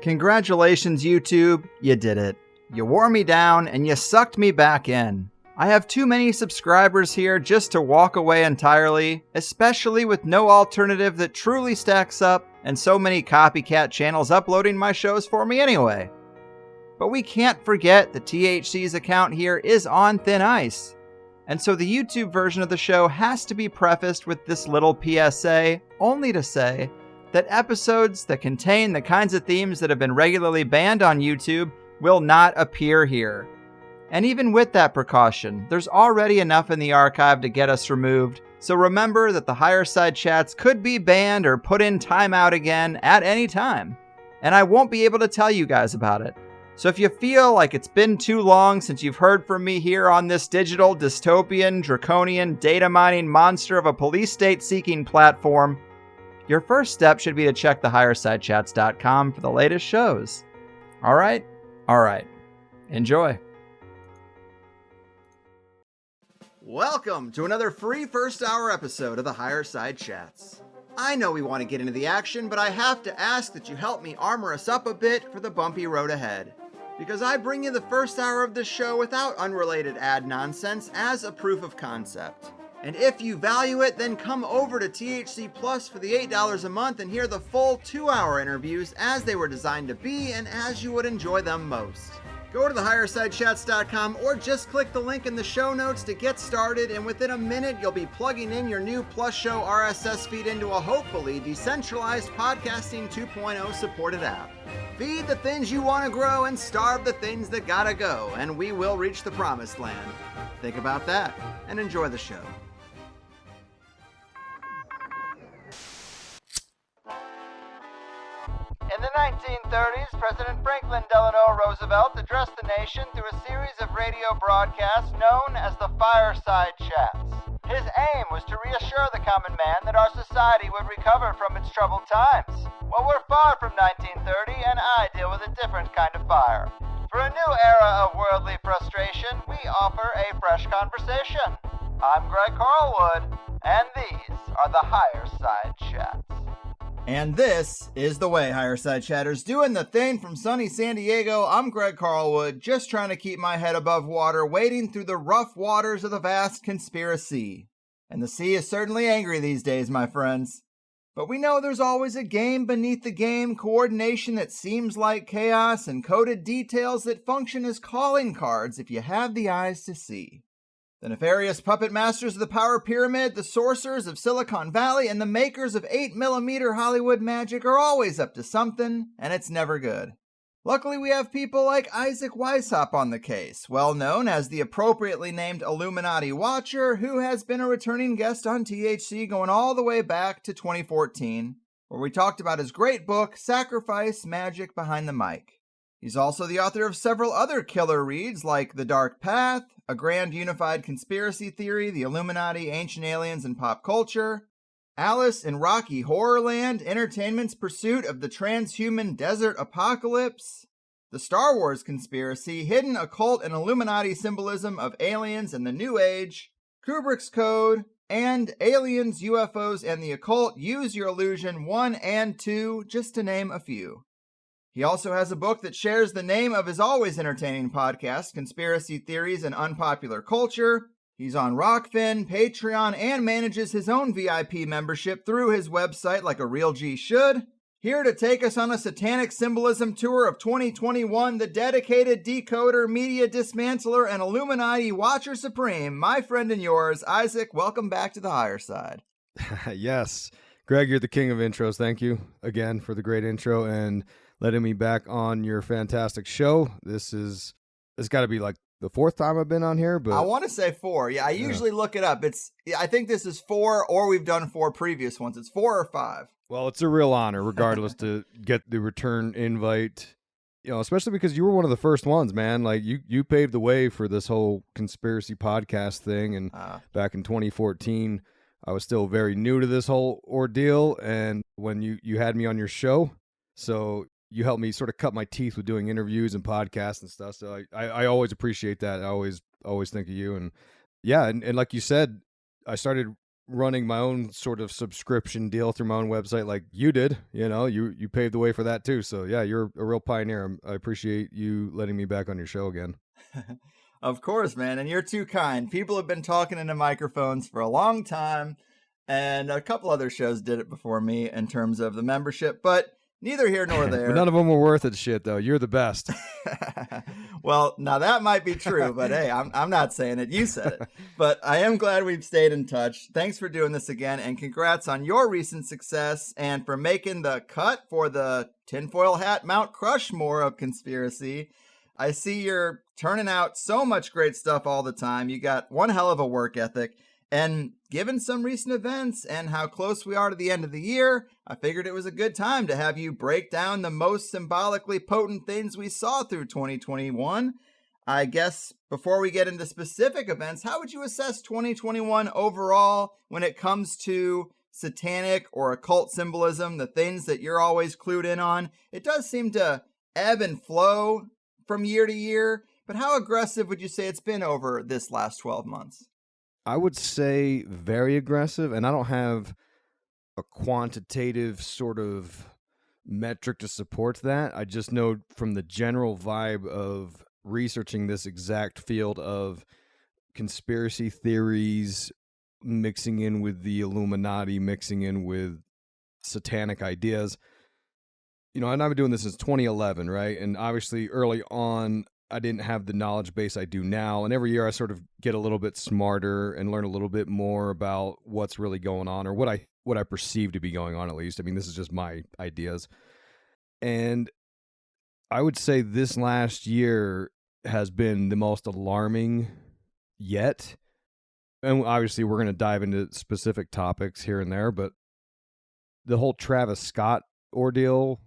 Congratulations, YouTube. You did it. You wore me down and you sucked me back in. I have too many subscribers here just to walk away entirely, especially with no alternative that truly stacks up and so many copycat channels uploading my shows for me anyway. But we can't forget that THC's account here is on thin ice. And so the YouTube version of the show has to be prefaced with this little PSA, only to say that episodes that contain the kinds of themes that have been regularly banned on YouTube will not appear here. And even with that precaution, there's already enough in the archive to get us removed, so remember that the higher side chats could be banned or put in timeout again at any time. And I won't be able to tell you guys about it. So if you feel like it's been too long since you've heard from me here on this digital, dystopian, draconian, data mining monster of a police state seeking platform, your first step should be to check the highersidechats.com for the latest shows. All right. Enjoy. Welcome to another free first hour episode of the Higher Side Chats. I know we want to get into the action, but I have to ask that you help me armor us up a bit for the bumpy road ahead. Because I bring you the first hour of this show without unrelated ad nonsense as a proof of concept. And if you value it, then come over to THC Plus for the $8 a month and hear the full 2-hour interviews as they were designed to be and as you would enjoy them most. Go to thehighersidechats.com or just click the link in the show notes to get started, and within a minute you'll be plugging in your new Plus Show RSS feed into a hopefully decentralized podcasting 2.0 supported app. Feed the things you want to grow and starve the things that gotta go, and we will reach the promised land. Think about that and enjoy the show. In the 1930s, President Franklin Delano Roosevelt addressed the nation through a series of radio broadcasts known as the Fireside Chats. His aim was to reassure the common man that our society would recover from its troubled times. Well, we're far from 1930, and I deal with a different kind of fire. For a new era of worldly frustration, we offer a fresh conversation. I'm Greg Carlwood, and these are the Higher Side Chats. And this is The Way, Higher Side Chatters, doing the thing from sunny San Diego. I'm Greg Carlwood, just trying to keep my head above water, wading through the rough waters of the vast conspiracy. And the sea is certainly angry these days, my friends. But we know there's always a game beneath the game, coordination that seems like chaos, and coded details that function as calling cards if you have the eyes to see. The nefarious puppet masters of the power pyramid, the sorcerers of Silicon Valley, and the makers of 8mm Hollywood magic are always up to something, and it's never good. Luckily, we have people like Isaac Weishaupt on the case, well known as the appropriately named Illuminati Watcher, who has been a returning guest on THC going all the way back to 2014, where we talked about his great book, Sacrifice Magic Behind the Mic. He's also the author of several other killer reads like The Dark Path, A Grand Unified Conspiracy Theory, The Illuminati, Ancient Aliens, and Pop Culture, Alice in Rocky Horrorland, Entertainment's Pursuit of the Transhuman Desert Apocalypse, The Star Wars Conspiracy, Hidden Occult and Illuminati Symbolism of Aliens and the New Age, Kubrick's Code, and Aliens, UFOs, and the Occult, Use Your Illusion 1 and 2, just to name a few. He also has a book that shares the name of his always entertaining podcast, Conspiracy Theories and Unpopular Culture. He's on Rockfin, Patreon, and manages his own VIP membership through his website like a real G should. Here to take us on a Satanic Symbolism tour of 2021, the dedicated decoder, media dismantler, and Illuminati Watcher Supreme, my friend and yours, Isaac. Welcome back to the Higher Side. Yes. Greg, you're the king of intros. Thank you again for the great intro and letting me back on your fantastic show. It's got to be like the fourth time I've been on here, but I want to say 4. Yeah, I usually look it up. I think this is 4, or we've done 4 previous ones. It's 4 or 5. Well, it's a real honor, regardless, to get the return invite. You know, especially because you were one of the first ones, man. Like you paved the way for this whole conspiracy podcast thing, and back in 2014, I was still very new to this whole ordeal. And when you had me on your show, so you helped me sort of cut my teeth with doing interviews and podcasts and stuff. So I always appreciate that. I always think of you. And yeah, and like you said, I started running my own sort of subscription deal through my own website like you did. You paved the way for that too. So yeah, you're a real pioneer. I appreciate you letting me back on your show again. Of course, man. And you're too kind. People have been talking into microphones for a long time, and a couple other shows did it before me in terms of the membership, but neither here nor there. But none of them were worth it shit, though. You're the best. Well, now that might be true, but hey, I'm not saying it. You said it. But I am glad we've stayed in touch. Thanks for doing this again, and congrats on your recent success and for making the cut for the tinfoil hat Mount Crushmore of conspiracy. I see you're turning out so much great stuff all the time. You got one hell of a work ethic. And given some recent events and how close we are to the end of the year, I figured it was a good time to have you break down the most symbolically potent things we saw through 2021. I guess before we get into specific events, how would you assess 2021 overall when it comes to satanic or occult symbolism, the things that you're always clued in on? It does seem to ebb and flow from year to year, but how aggressive would you say it's been over this last 12 months? I would say very aggressive, and I don't have a quantitative sort of metric to support that. I just know from the general vibe of researching this exact field of conspiracy theories, mixing in with the Illuminati, mixing in with satanic ideas. And I've been doing this since 2011, right? And obviously early on, I didn't have the knowledge base I do now. And every year I sort of get a little bit smarter and learn a little bit more about what's really going on, or what I perceive to be going on, at least. I mean, this is just my ideas. And I would say this last year has been the most alarming yet. And obviously we're going to dive into specific topics here and there, but the whole Travis Scott ordeal,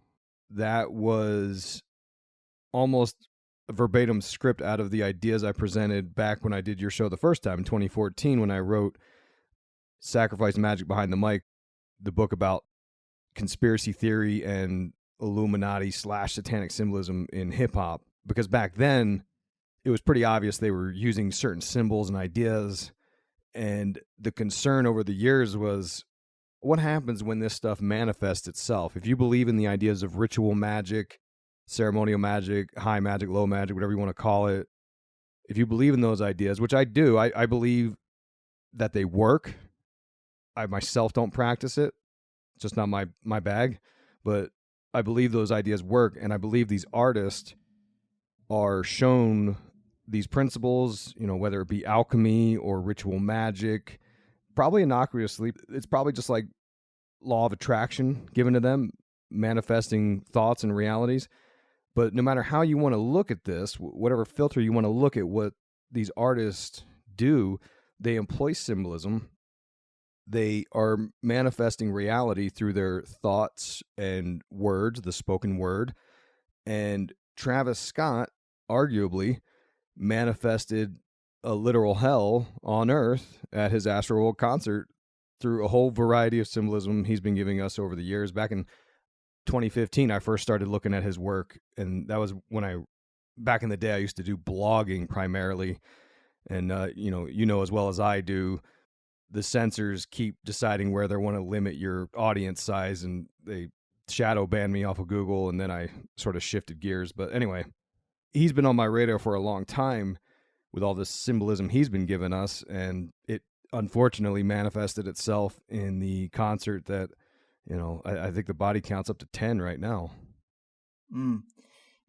that was almost a verbatim script out of the ideas I presented back when I did your show the first time in 2014, when I wrote Sacrifice Magic Behind the Mic, the book about conspiracy theory and Illuminati / satanic symbolism in hip hop. Because back then it was pretty obvious they were using certain symbols and ideas. And the concern over the years was, what happens when this stuff manifests itself? If you believe in the ideas of ritual magic, ceremonial magic, high magic, low magic, whatever you want to call it, if you believe in those ideas, which I do, I believe that they work. I myself don't practice it. It's just not my bag. But I believe those ideas work, and I believe these artists are shown these principles, whether it be alchemy or ritual magic, probably innocuously. It's probably just like law of attraction given to them, manifesting thoughts and realities. But no matter how you want to look at this, whatever filter you want to look at what these artists do, they employ symbolism. They are manifesting reality through their thoughts and words, the spoken word. And Travis Scott arguably manifested a literal hell on earth at his Astroworld concert through a whole variety of symbolism he's been giving us over the years. Back in 2015, I first started looking at his work, and that was when back in the day, I used to do blogging primarily. And, as well as I do, the censors keep deciding where they want to limit your audience size, and they shadow banned me off of Google, and then I sort of shifted gears. But anyway, he's been on my radar for a long time with all this symbolism he's been giving us, and it unfortunately manifested itself in the concert that, I think the body count's up to 10 right now.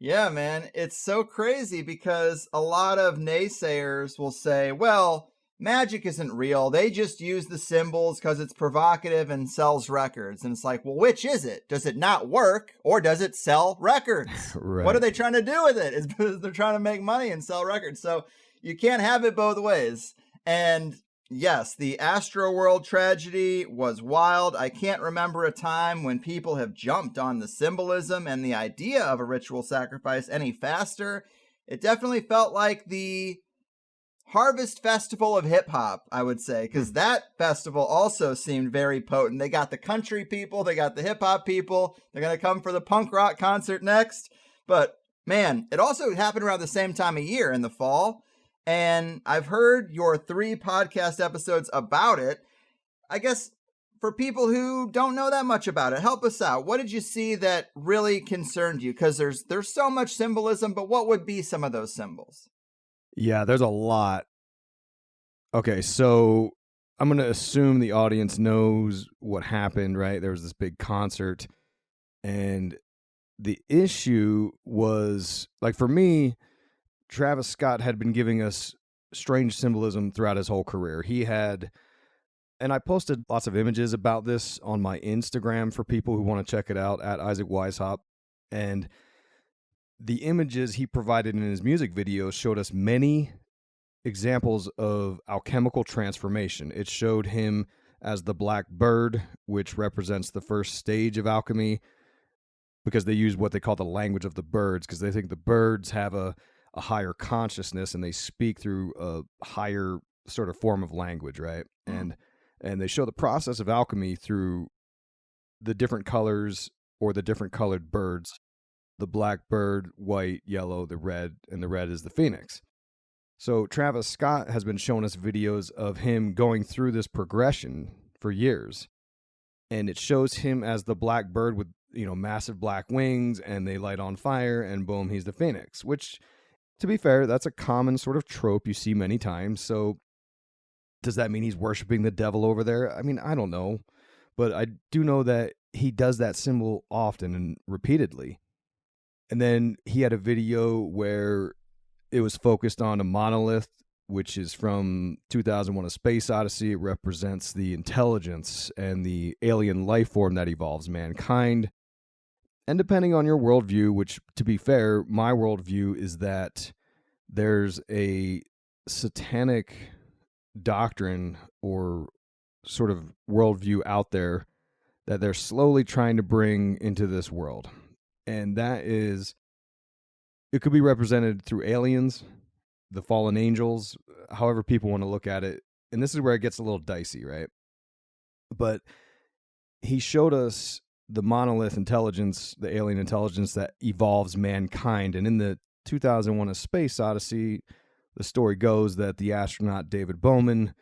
Yeah, man, it's so crazy because a lot of naysayers will say, well, magic isn't real. They just use the symbols because it's provocative and sells records. And it's like, well, which is it? Does it not work, or does it sell records? Right. What are they trying to do with it? They're trying to make money and sell records. So you can't have it both ways. And yes, the Astroworld tragedy was wild. I can't remember a time when people have jumped on the symbolism and the idea of a ritual sacrifice any faster. It definitely felt like the Harvest Festival of hip hop, I would say, because that festival also seemed very potent. They got the country people, they got the hip hop people. They're going to come for the punk rock concert next. But man, it also happened around the same time of year in the fall. And I've heard your 3 podcast episodes about it. I guess for people who don't know that much about it, help us out. What did you see that really concerned you? Because there's so much symbolism, but what would be some of those symbols? Yeah, there's a lot. Okay, so I'm going to assume the audience knows what happened, right? There was this big concert, and the issue was, like, for me, Travis Scott had been giving us strange symbolism throughout his whole career. He had, and I posted lots of images about this on my Instagram for people who want to check it out, at Isaac Weishaupt. And the images he provided in his music videos showed us many examples of alchemical transformation. It showed him as the black bird, which represents the first stage of alchemy, because they use what they call the language of the birds, because they think the birds have a higher consciousness and they speak through a higher sort of form of language, right? And they show the process of alchemy through the different colors or the different colored birds. The black bird, white, yellow, the red, and the red is the phoenix. So Travis Scott has been showing us videos of him going through this progression for years. And it shows him as the black bird with, massive black wings, and they light on fire, and boom, he's the phoenix. Which, to be fair, that's a common sort of trope you see many times. So does that mean he's worshiping the devil over there? I mean, I don't know. But I do know that he does that symbol often and repeatedly. And then he had a video where it was focused on a monolith, which is from 2001: A Space Odyssey. It represents the intelligence and the alien life form that evolves mankind. And depending on your worldview, which, to be fair, my worldview is that there's a satanic doctrine or sort of worldview out there that they're slowly trying to bring into this world. And that is, it could be represented through aliens, the fallen angels, however people want to look at it. And this is where it gets a little dicey, right? But he showed us the monolith intelligence, the alien intelligence that evolves mankind. And in the 2001: A Space Odyssey, the story goes that the astronaut David Bowman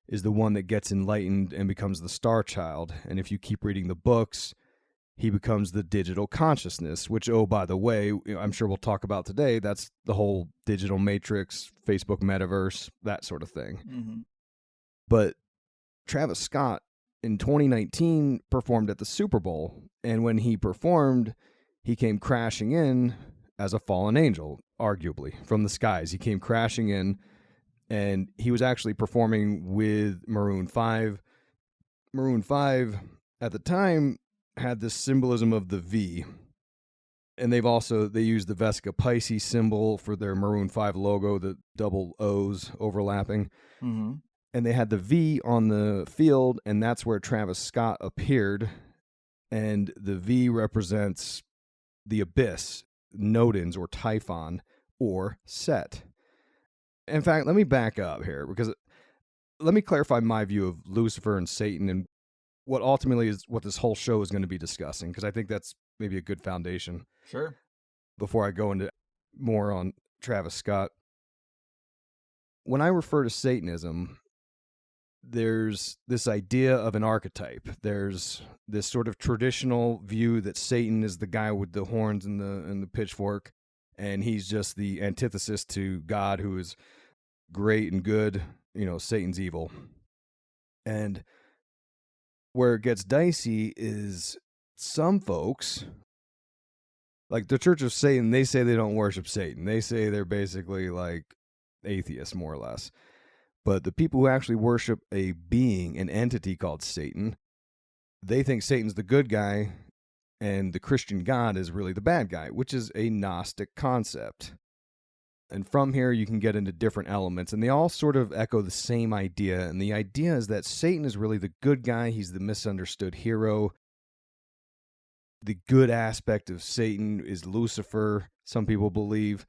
is the one that gets enlightened and becomes the Star Child. And if you keep reading the books, he becomes the digital consciousness, which, oh, by the way, I'm sure we'll talk about today. That's the whole digital matrix, Facebook metaverse, that sort of thing. Mm-hmm. But Travis Scott in 2019 performed at the Super Bowl. And when he performed, he came crashing in as a fallen angel, arguably, from the skies. He came crashing in, and he was actually performing with Maroon 5. Maroon 5, at the time, had this symbolism of the V, and they use the Vesica Pisces symbol for their Maroon 5 logo, the double O's overlapping. Mm-hmm. And they had the V on the field, and that's where Travis Scott appeared. And the V represents the abyss, Nodens or Typhon or Set. In fact, let me back up here, because let me clarify my view of Lucifer and Satan and what ultimately is what this whole show is going to be discussing, because I think that's maybe a good foundation. Sure. Before I go into more on Travis Scott. When I refer to Satanism, there's this idea of an archetype. There's this sort of traditional view that Satan is the guy with the horns and the pitchfork, and he's just the antithesis to God, who is great and good. Satan's evil. And where it gets dicey is some folks, like the Church of Satan, they say they don't worship Satan. They say they're basically like atheists, more or less. But the people who actually worship a being, an entity called Satan, they think Satan's the good guy and the Christian God is really the bad guy, which is a Gnostic concept. And from here, you can get into different elements, and they all sort of echo the same idea. And the idea is that Satan is really the good guy. He's the misunderstood hero. The good aspect of Satan is Lucifer, some people believe.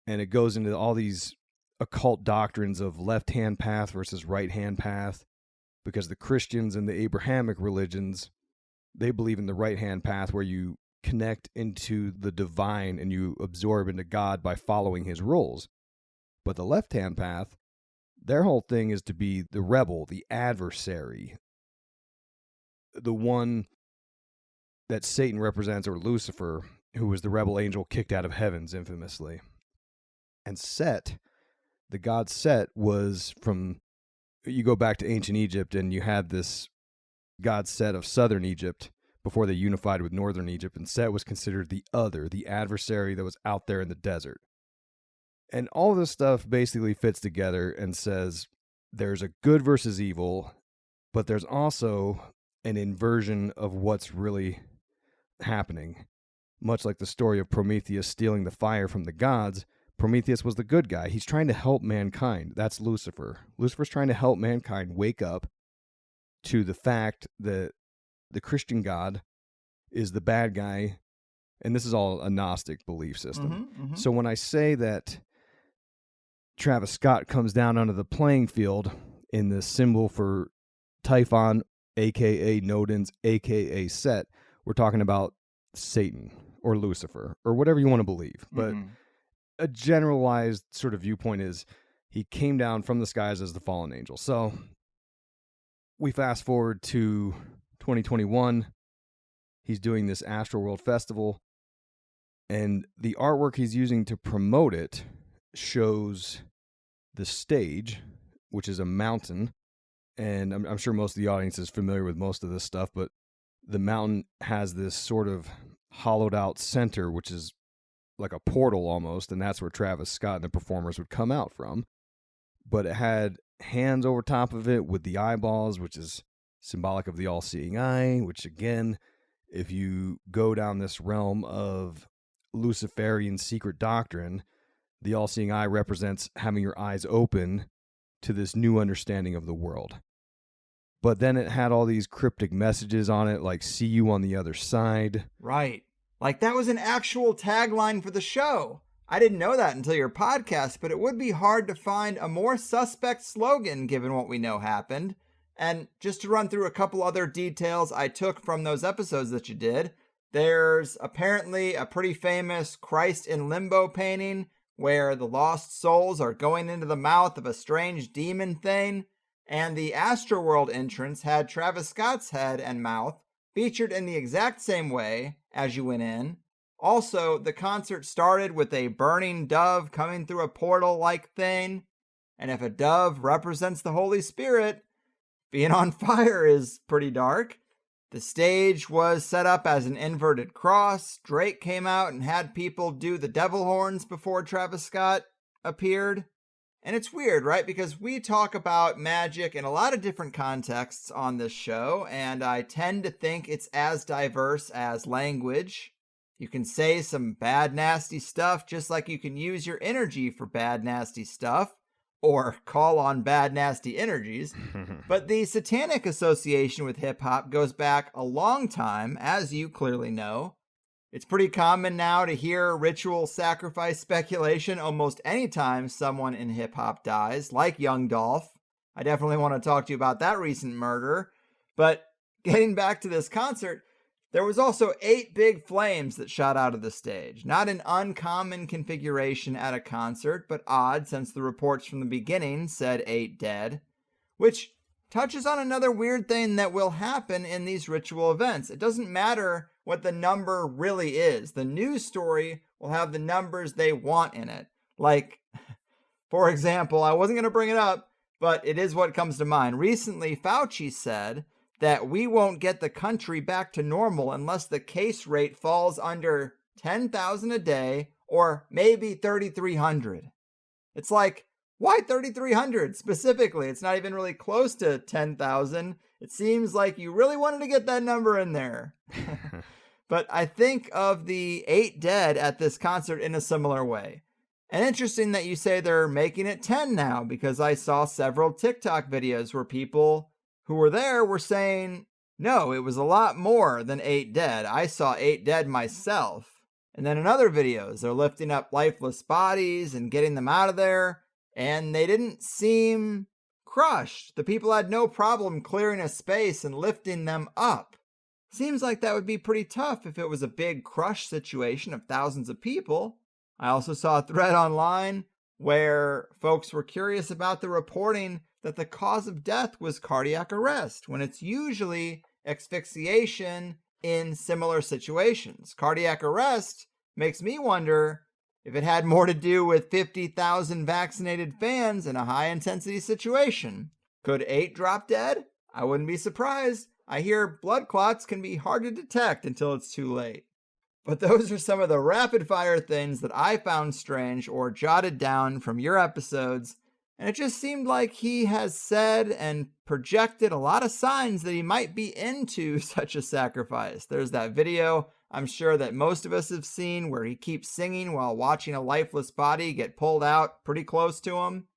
And it goes into all these occult doctrines of left-hand path versus right-hand path, because the Christians and the Abrahamic religions, they believe in the right-hand path, where you connect into the divine and you absorb into God by following his rules. But the left-hand path, their whole thing is to be the rebel, the adversary, the one that Satan represents, or Lucifer, who was the rebel angel kicked out of heavens infamously. And Set, the god Set, was from, you go back to ancient Egypt and you had this god Set of southern Egypt before they unified with northern Egypt, and Set was considered the other, the adversary that was out there in the desert. And all this stuff basically fits together and says there's a good versus evil, but there's also an inversion of what's really happening. Much like the story of Prometheus stealing the fire from the gods, Prometheus was the good guy. He's trying to help mankind. That's Lucifer. Lucifer's trying to help mankind wake up to the fact that the Christian God is the bad guy, and this is all a Gnostic belief system. So when I say that Travis Scott comes down onto the playing field in the symbol for Typhon, a.k.a. Nodens, a.k.a. Set, we're talking about Satan or Lucifer or whatever you want to believe. But a generalized sort of viewpoint is he came down from the skies as the fallen angel. So we fast forward to 2021. He's doing this Astroworld Festival, and the artwork he's using to promote it shows the stage, which is a mountain. And I'm sure most of the audience is familiar with most of this stuff, but the mountain has this sort of hollowed out center, which is like a portal almost, and that's where Travis Scott and the performers would come out from. But it had hands over top of it with the eyeballs, which is symbolic of the all-seeing eye, which again, if you go down this realm of Luciferian secret doctrine, the all-seeing eye represents having your eyes open to this new understanding of the world. But then it had all these cryptic messages on it, like, see you on the other side. Right. Like that was an actual tagline for the show. I didn't know that until your podcast, but it would be hard to find a more suspect slogan given what we know happened. And just to run through a couple other details I took from those episodes that you did, there's apparently a pretty famous Christ in Limbo painting where the lost souls are going into the mouth of a strange demon thing. And the Astroworld entrance had Travis Scott's head and mouth featured in the exact same way as you went in. Also, the concert started with a burning dove coming through a portal-like thing. And if a dove represents the Holy Spirit, being on fire is pretty dark. The stage was set up as an inverted cross. Drake came out and had people do the devil horns before Travis Scott appeared. And it's weird, right? Because we talk about magic in a lot of different contexts on this show, and I tend to think it's as diverse as language. You can say some bad, nasty stuff just like you can use your energy for bad, nasty stuff, or call on bad, nasty energies. But the Satanic association with hip-hop goes back a long time, as you clearly know. It's pretty common now to hear ritual sacrifice speculation almost any time someone in hip-hop dies, like young Dolph. I definitely want to talk to you about that recent murder. But getting back to this concert, there was also 8 big flames that shot out of the stage. Not an uncommon configuration at a concert, but odd since the reports from the beginning said 8 dead, which touches on another weird thing that will happen in these ritual events. It doesn't matter what the number really is. The news story will have the numbers they want in it. Like, for example, I wasn't going to bring it up, but it is what comes to mind. Recently, Fauci said that we won't get the country back to normal unless the case rate falls under 10,000 a day or maybe 3,300. It's like, why 3,300 specifically? It's not even really close to 10,000. It seems like you really wanted to get that number in there. But I think of the 8 dead at this concert in a similar way. And interesting that you say they're making it 10 now, because I saw several TikTok videos where people who were there were saying, no, it was a lot more than 8 dead. I saw 8 dead myself. And then in other videos, they're lifting up lifeless bodies and getting them out of there, and they didn't seem crushed. The people had no problem clearing a space and lifting them up. Seems like that would be pretty tough if it was a big crush situation of thousands of people. I also saw a thread online where folks were curious about the reporting that the cause of death was cardiac arrest, when it's usually asphyxiation in similar situations. Cardiac arrest makes me wonder if it had more to do with 50,000 vaccinated fans in a high-intensity situation. Could 8 drop dead? I wouldn't be surprised. I hear blood clots can be hard to detect until it's too late. But those are some of the rapid-fire things that I found strange or jotted down from your episodes, and it just seemed like he has said and projected a lot of signs that he might be into such a sacrifice. There's that video I'm sure that most of us have seen where he keeps singing while watching a lifeless body get pulled out pretty close to him.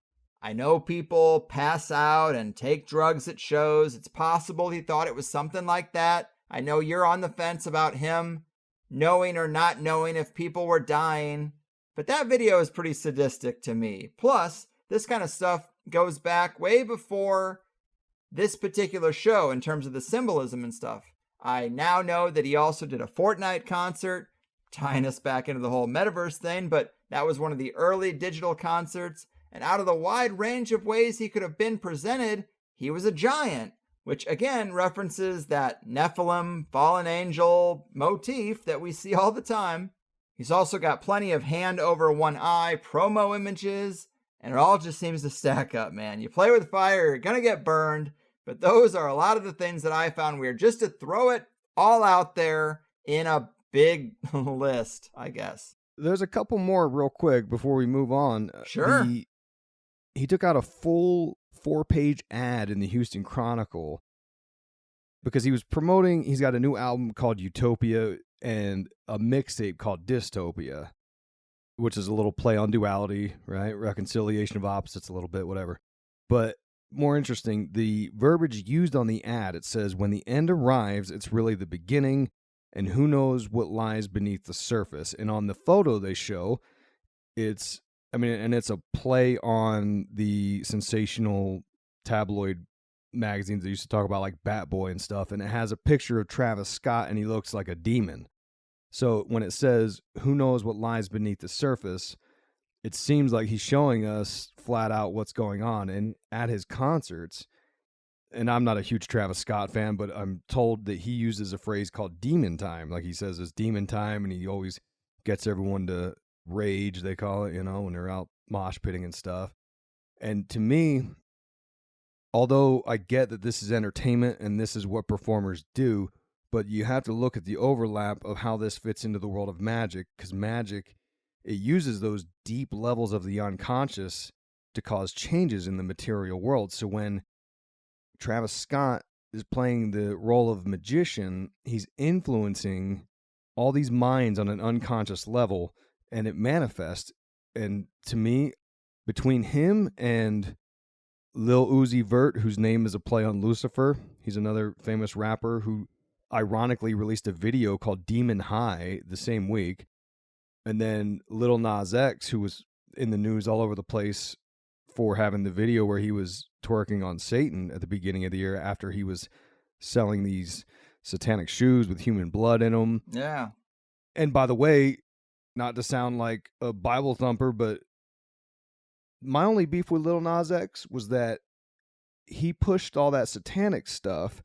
I know people pass out and take drugs at shows. It's possible he thought it was something like that. I know you're on the fence about him knowing or not knowing if people were dying, but that video is pretty sadistic to me. Plus, this kind of stuff goes back way before this particular show in terms of the symbolism and stuff. I now know that he also did a Fortnite concert, tying us back into the whole metaverse thing, but that was one of the early digital concerts, and out of the wide range of ways he could have been presented, he was a giant, which again references that Nephilim, fallen angel motif that we see all the time. He's also got plenty of hand over one eye promo images, and it all just seems to stack up, man. You play with fire, you're gonna get burned. But those are a lot of the things that I found weird, just to throw it all out there in a big list, I guess. There's a couple more real quick before we move on. Sure. He took out a full 4-page ad in the Houston Chronicle because he was promoting, he's got a new album called Utopia and a mixtape called Dystopia, which is a little play on duality, right? Reconciliation of opposites a little bit, whatever. But more interesting, the verbiage used on the ad, it says, when the end arrives, it's really the beginning, and who knows what lies beneath the surface. And on the photo they show, it's a play on the sensational tabloid magazines that used to talk about like Bat Boy and stuff, and it has a picture of Travis Scott, and he looks like a demon. So when it says, who knows what lies beneath the surface, it seems like he's showing us flat out what's going on. And at his concerts, and I'm not a huge Travis Scott fan, but I'm told that he uses a phrase called demon time. Like he says it's demon time, and he always gets everyone to rage, they call it, when they're out mosh pitting and stuff. And to me, although I get that this is entertainment and this is what performers do, but you have to look at the overlap of how this fits into the world of magic, because magic, it uses those deep levels of the unconscious to cause changes in the material world. So when Travis Scott is playing the role of magician, he's influencing all these minds on an unconscious level, and it manifests. And to me, between him and Lil Uzi Vert, whose name is a play on Lucifer, he's another famous rapper who ironically released a video called Demon High the same week. And then Lil Nas X, who was in the news all over the place for having the video where he was twerking on Satan at the beginning of the year after he was selling these satanic shoes with human blood in them. Yeah. And by the way, not to sound like a Bible thumper, but my only beef with Lil Nas X was that he pushed all that satanic stuff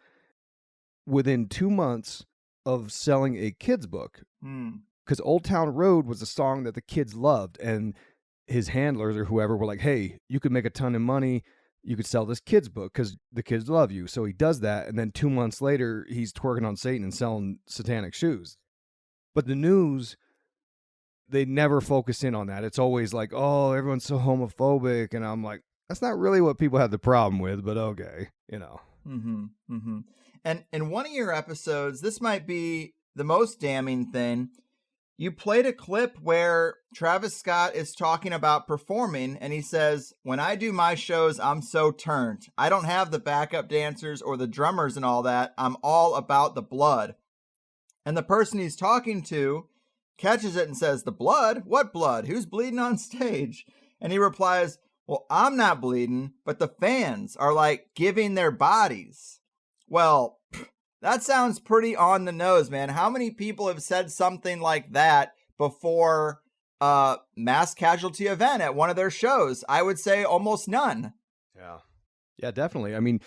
within 2 months of selling a kid's book. Because Old Town Road was a song that the kids loved, and his handlers or whoever were like, hey, you could make a ton of money, you could sell this kid's book because the kids love you. So he does that, and then 2 months later, he's twerking on Satan and selling satanic shoes. But the news, they never focus in on that. It's always like, oh, everyone's so homophobic, and I'm like, that's not really what people have the problem with, but okay, And in one of your episodes, this might be the most damning thing. You played a clip where Travis Scott is talking about performing, and he says, when I do my shows, I'm so turned. I don't have the backup dancers or the drummers and all that. I'm all about the blood. And the person he's talking to catches it and says, the blood? What blood? Who's bleeding on stage? And he replies, well, I'm not bleeding, but the fans are like giving their bodies. Well, that sounds pretty on the nose, man. How many people have said something like that before a mass casualty event at one of their shows? I would say almost none. Yeah, definitely. I mean,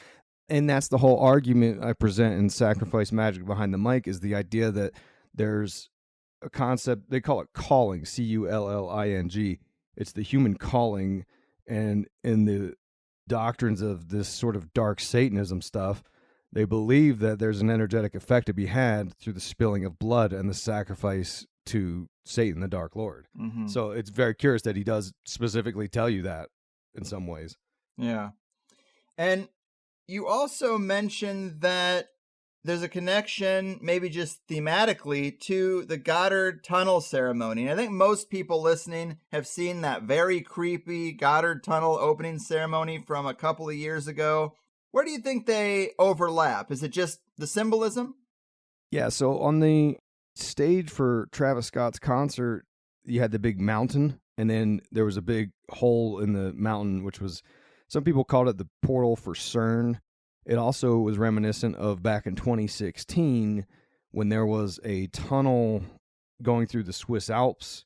And that's the whole argument I present in Sacrifice Magic Behind the Mic, is the idea that there's a concept, they call it calling, Culling. It's the human calling, and in the doctrines of this sort of dark Satanism stuff, they believe that there's an energetic effect to be had through the spilling of blood and the sacrifice to Satan, the Dark Lord. Mm-hmm. So it's very curious that he does specifically tell you that in some ways. Yeah. And you also mentioned that there's a connection, maybe just thematically, to the Goddard Tunnel ceremony. And I think most people listening have seen that very creepy Goddard Tunnel opening ceremony from a couple of years ago. Where do you think they overlap? Is it just the symbolism? Yeah, so on the stage for Travis Scott's concert, you had the big mountain, and then there was a big hole in the mountain, which was, some people called it the portal for CERN. It also was reminiscent of back in 2016 when there was a tunnel going through the Swiss Alps,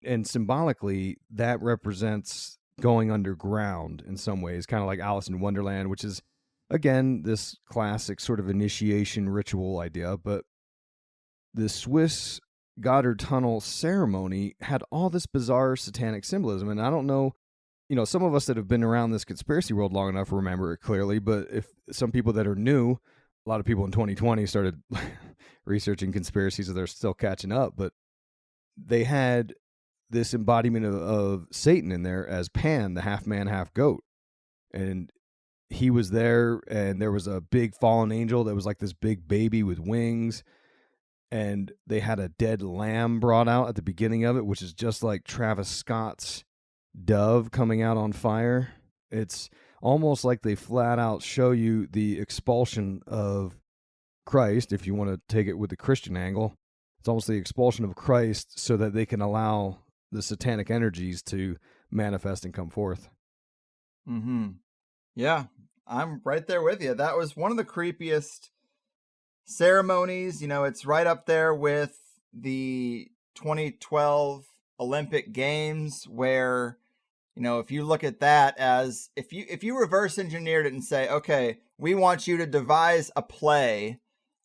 and symbolically that represents going underground in some ways, kind of like Alice in Wonderland, which is, again, this classic sort of initiation ritual idea. But the Swiss Goddard Tunnel ceremony had all this bizarre satanic symbolism, and I don't know, some of us that have been around this conspiracy world long enough remember it clearly, but if some people that are new, a lot of people in 2020 started researching conspiracies, so they're still catching up, but they had this embodiment of Satan in there as Pan, the half man, half goat. And he was there, and there was a big fallen angel that was like this big baby with wings. And they had a dead lamb brought out at the beginning of it, which is just like Travis Scott's dove coming out on fire. It's almost like they flat out show you the expulsion of Christ, if you want to take it with the Christian angle. It's almost the expulsion of Christ so that they can allow the satanic energies to manifest and come forth. Mm-hmm. Yeah, I'm right there with you. That was one of the creepiest ceremonies. It's right up there with the 2012 Olympic Games, where, if you look at that as, if you reverse engineered it and say, okay, we want you to devise a play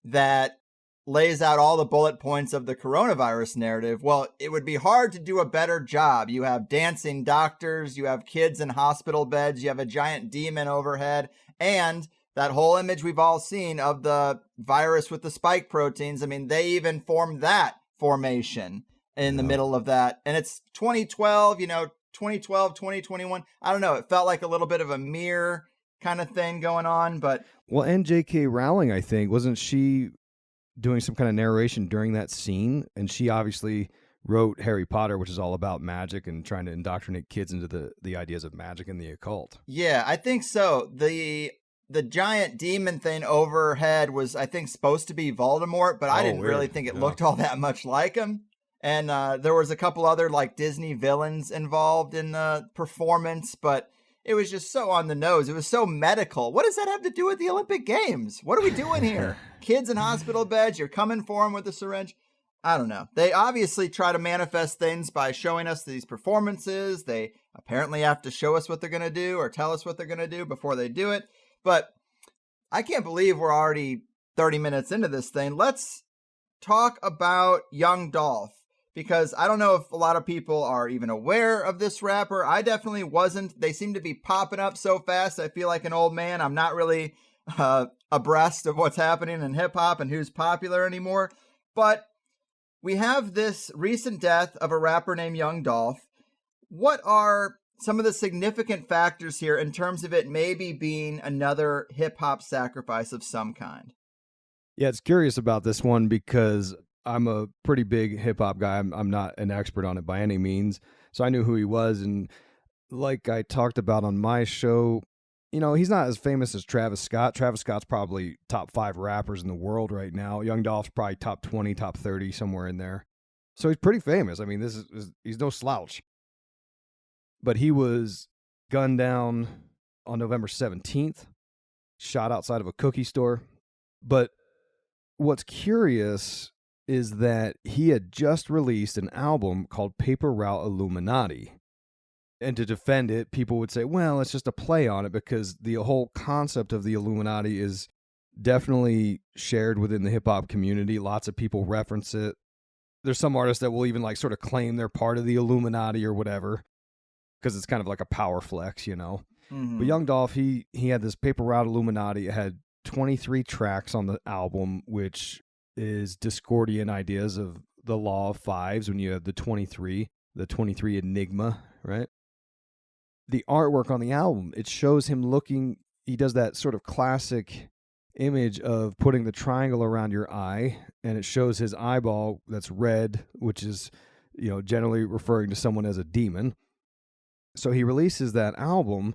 that lays out all the bullet points of the coronavirus narrative, well, it would be hard to do a better job. You have dancing doctors, you have kids in hospital beds, you have a giant demon overhead, and that whole image we've all seen of the virus with the spike proteins. I mean, they even formed that formation in the middle of that. And it's 2012, 2021. I don't know. It felt like a little bit of a mirror kind of thing going on, but. Well, and J.K. Rowling, I think, wasn't she doing some kind of narration during that scene? And she obviously wrote Harry Potter, which is all about magic and trying to indoctrinate kids into the ideas of magic and the occult. Yeah, I think so. The giant demon thing overhead was, I think, supposed to be Voldemort, but I didn't really think it looked all that much like him. And there was a couple other like Disney villains involved in the performance, but it was just so on the nose. It was so medical. What does that have to do with the Olympic Games? What are we doing here? Kids in hospital beds, you're coming for them with a syringe. I don't know. They obviously try to manifest things by showing us these performances. They apparently have to show us what they're going to do or tell us what they're going to do before they do it. But I can't believe we're already 30 minutes into this thing. Let's talk about young Dolph, because I don't know if a lot of people are even aware of this rapper. I definitely wasn't. They seem to be popping up so fast. I feel like an old man. I'm not really abreast of what's happening in hip hop and who's popular anymore. But we have this recent death of a rapper named Young Dolph. What are some of the significant factors here in terms of it maybe being another hip hop sacrifice of some kind? Yeah, it's curious about this one because I'm a pretty big hip hop guy. I'm not an expert on it by any means. So I knew who he was. And like I talked about on my show, he's not as famous as Travis Scott. Travis Scott's probably top 5 rappers in the world right now. Young Dolph's probably top 20, top 30, somewhere in there. So he's pretty famous. I mean, he's no slouch. But he was gunned down on November 17th, shot outside of a cookie store. But what's curious is that he had just released an album called Paper Route Illuminati. And to defend it, people would say, well, it's just a play on it, because the whole concept of the Illuminati is definitely shared within the hip-hop community. Lots of people reference it. There's some artists that will even like sort of claim they're part of the Illuminati or whatever, because it's kind of like a power flex, you know. Mm-hmm. But Young Dolph, he had this paper route Illuminati. It had 23 tracks on the album, which is Discordian ideas of the law of fives when you have the 23 enigma, right? The artwork on the album, it shows him looking, he does that sort of classic image of putting the triangle around your eye, and it shows his eyeball that's red, which is, you know, generally referring to someone as a demon. So he releases that album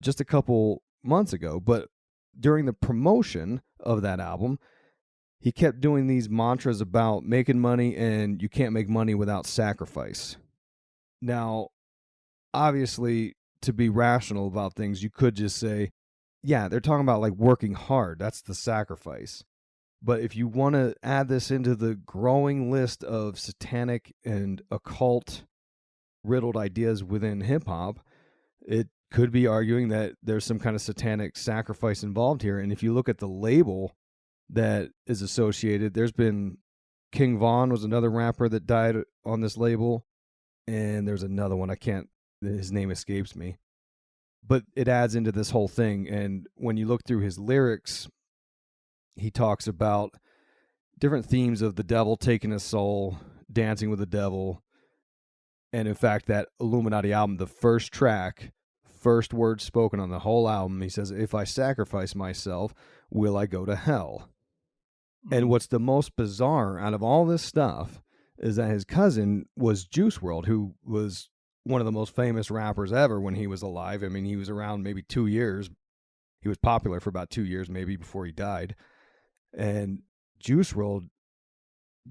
just a couple months ago, but during the promotion of that album, he kept doing these mantras about making money, and you can't make money without sacrifice. Now, obviously, to be rational about things, you could just say, yeah, they're talking about like working hard. That's the sacrifice. But if you want to add this into the growing list of satanic and occult riddled ideas within hip hop, it could be arguing that there's some kind of satanic sacrifice involved here. And if you look at the label that is associated, there's been King Von was another rapper that died on this label. And there's another one. His name escapes me. But it adds into this whole thing. And when you look through his lyrics, he talks about different themes of the devil taking his soul, dancing with the devil. And in fact, that Illuminati album, the first track, first word spoken on the whole album, he says, if I sacrifice myself, will I go to hell? And what's the most bizarre out of all this stuff is that his cousin was Juice WRLD, who was one of the most famous rappers ever when he was alive. I mean, he was around maybe 2 years. He was popular for about 2 years, maybe, before he died. And Juice WRLD,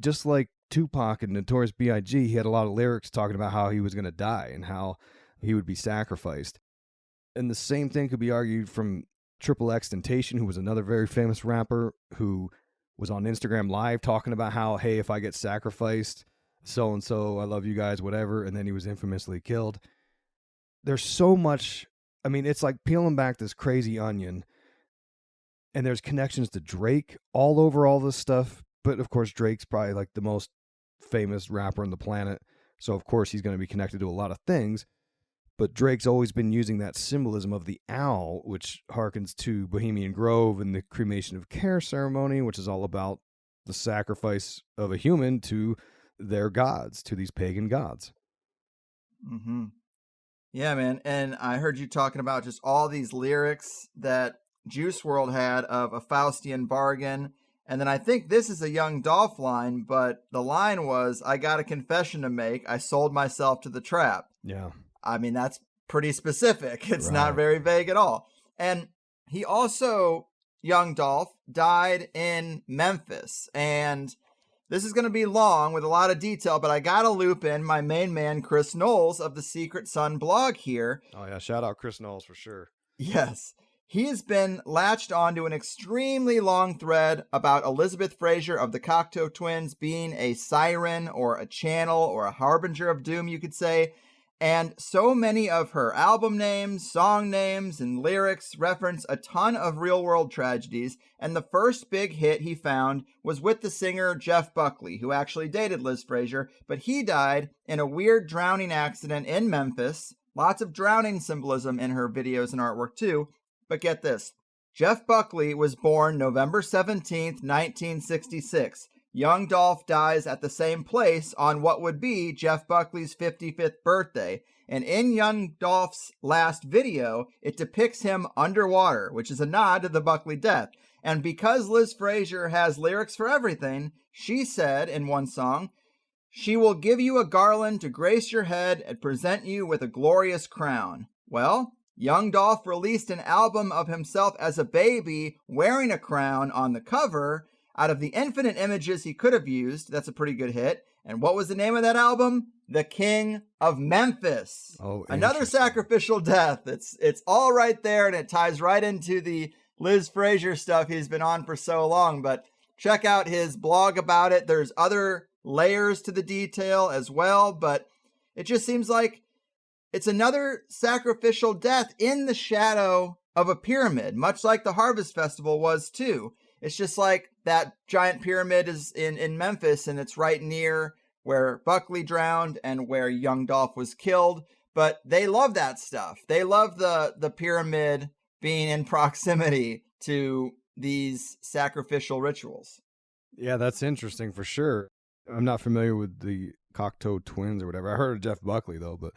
just like Tupac and Notorious B.I.G., he had a lot of lyrics talking about how he was going to die and how he would be sacrificed. And the same thing could be argued from Triple XXXTentacion, who was another very famous rapper who was on Instagram Live talking about how, hey, if I get sacrificed, so-and-so, I love you guys, whatever, and then he was infamously killed. There's so much, I mean, it's like peeling back this crazy onion, and there's connections to Drake all over all this stuff, but of course Drake's probably like the most famous rapper on the planet, so of course he's going to be connected to a lot of things, but Drake's always been using that symbolism of the owl, which harkens to Bohemian Grove and the cremation of care ceremony, which is all about the sacrifice of a human to their gods, to these pagan gods. Mm-hmm. Yeah, man. And I heard you talking about just all these lyrics that Juice WRLD had of a Faustian bargain. And then I think this is a Young Dolph line, but the line was, I got a confession to make. I sold myself to the trap. Yeah. I mean, that's pretty specific. It's Right. not very vague at all. And he also, Young Dolph, died in Memphis. And this is going to be long with a lot of detail, but I got to loop in my main man, Chris Knowles of the Secret Sun blog here. Oh, yeah. Shout out Chris Knowles for sure. Yes. He has been latched onto an extremely long thread about Elizabeth Fraser of the Cocteau Twins being a siren or a channel or a harbinger of doom, you could say. And so many of her album names, song names, and lyrics reference a ton of real-world tragedies, and the first big hit he found was with the singer Jeff Buckley, who actually dated Liz Fraser, but he died in a weird drowning accident in Memphis. Lots of drowning symbolism in her videos and artwork too, but get this. Jeff Buckley was born November 17th, 1966. Young Dolph dies at the same place on what would be Jeff Buckley's 55th birthday. And in Young Dolph's last video, it depicts him underwater, which is a nod to the Buckley death. And because Liz Fraser has lyrics for everything, she said in one song, she will give you a garland to grace your head and present you with a glorious crown. Well, Young Dolph released an album of himself as a baby wearing a crown on the cover. Out of the infinite images he could have used, that's a pretty good hit. And what was the name of that album? The King of Memphis. Oh, another sacrificial death. It's all right there, and it ties right into the Liz Fraser stuff he's been on for so long. But check out his blog about it. There's other layers to the detail as well, but it just seems like it's another sacrificial death in the shadow of a pyramid, much like the Harvest Festival was too. It's just like that giant pyramid is in Memphis, and it's right near where Buckley drowned and where young Dolph was killed. But they love that stuff. They love the pyramid being in proximity to these sacrificial rituals. Yeah, that's interesting for sure. I'm not familiar with the Cocteau twins or whatever. I heard of Jeff Buckley, though, but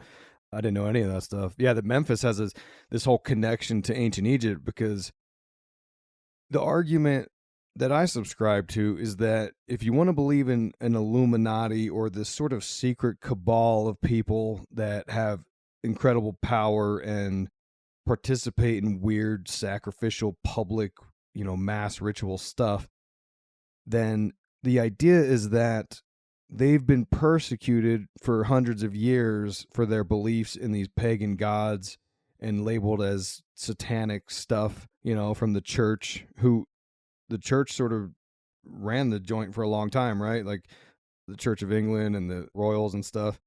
I didn't know any of that stuff. Yeah, that Memphis has this whole connection to ancient Egypt, because the argument that I subscribe to is that if you want to believe in an Illuminati or this sort of secret cabal of people that have incredible power and participate in weird sacrificial public, mass ritual stuff, then the idea is that they've been persecuted for hundreds of years for their beliefs in these pagan gods and labeled as satanic stuff, from the church, who the church sort of ran the joint for a long time, right? Like the Church of England and the royals and stuff.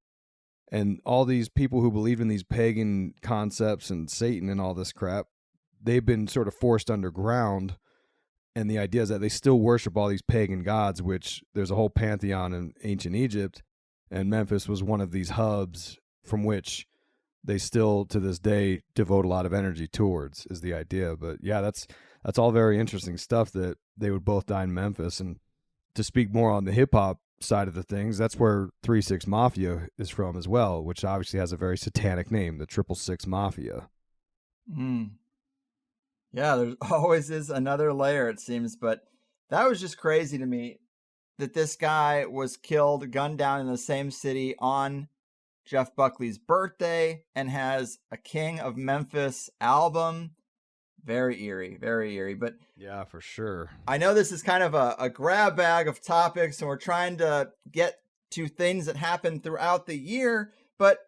And all these people who believe in these pagan concepts and Satan and all this crap, they've been sort of forced underground. And the idea is that they still worship all these pagan gods, which there's a whole pantheon in ancient Egypt. And Memphis was one of these hubs from which they still, to this day, devote a lot of energy towards, is the idea. But yeah, that's all very interesting stuff that they would both die in Memphis. And to speak more on the hip-hop side of the things, that's where 3-6 Mafia is from as well, which obviously has a very satanic name, the 666 Mafia. Yeah, there always is another layer, it seems, but that was just crazy to me that this guy was killed, gunned down in the same city on Jeff Buckley's birthday and has a King of Memphis album. Very eerie, very eerie. But yeah, for sure. I know this is kind of a grab bag of topics, and we're trying to get to things that happen throughout the year, but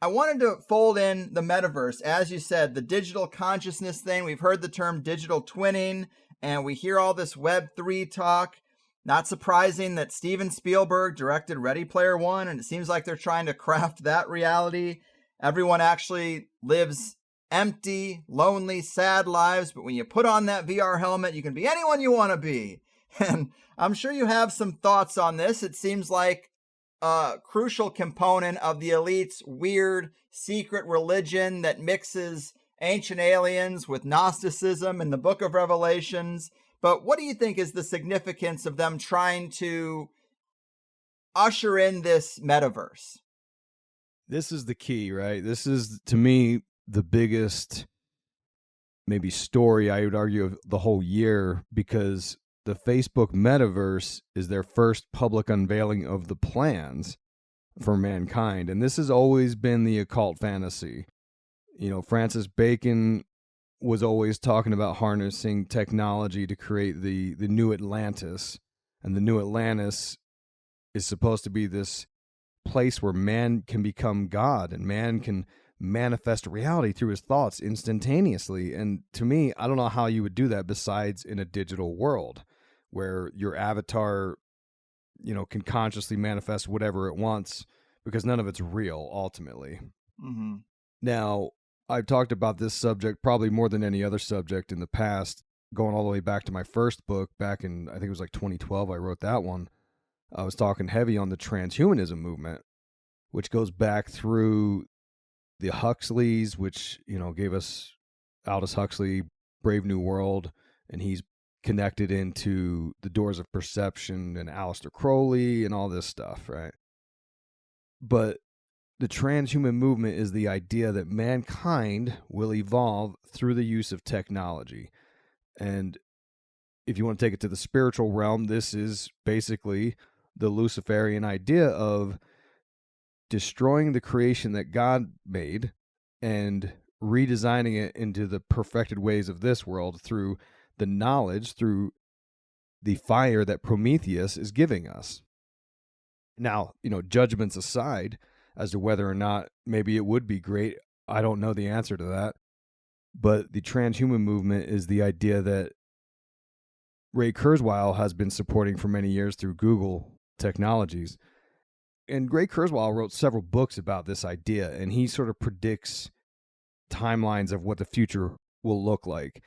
I wanted to fold in the metaverse. As you said, the digital consciousness thing. We've heard the term digital twinning, and we hear all this Web3 talk. Not surprising that Steven Spielberg directed Ready Player One, and it seems like they're trying to craft that reality. Everyone actually lives empty, lonely, sad lives, but when you put on that VR helmet, you can be anyone you want to be. And I'm sure you have some thoughts on this. It seems like a crucial component of the elite's weird secret religion that mixes ancient aliens with Gnosticism and the Book of Revelations. But what do you think is the significance of them trying to usher in this metaverse? This is the key, right? This is, to me, the biggest maybe story, I would argue, of the whole year, because the Facebook metaverse is their first public unveiling of the plans for mankind. And this has always been the occult fantasy. Francis Bacon was always talking about harnessing technology to create the new Atlantis. And the new Atlantis is supposed to be this place where man can become God and man can manifest reality through his thoughts instantaneously. And to me, I don't know how you would do that besides in a digital world where your avatar, can consciously manifest whatever it wants, because none of it's real ultimately. Mm-hmm. Now, I've talked about this subject probably more than any other subject in the past, going all the way back to my first book back in, I think it was like 2012, I wrote that one. I was talking heavy on the transhumanism movement, which goes back through the Huxleys, which, gave us Aldous Huxley, Brave New World, and he's connected into the Doors of Perception and Aleister Crowley and all this stuff, right? But the transhuman movement is the idea that mankind will evolve through the use of technology. And if you want to take it to the spiritual realm, this is basically the Luciferian idea of destroying the creation that God made and redesigning it into the perfected ways of this world through the knowledge, through the fire that Prometheus is giving us. Now, judgments aside as to whether or not maybe it would be great, I don't know the answer to that. But the transhuman movement is the idea that Ray Kurzweil has been supporting for many years through Google Technologies. And Ray Kurzweil wrote several books about this idea, and he sort of predicts timelines of what the future will look like.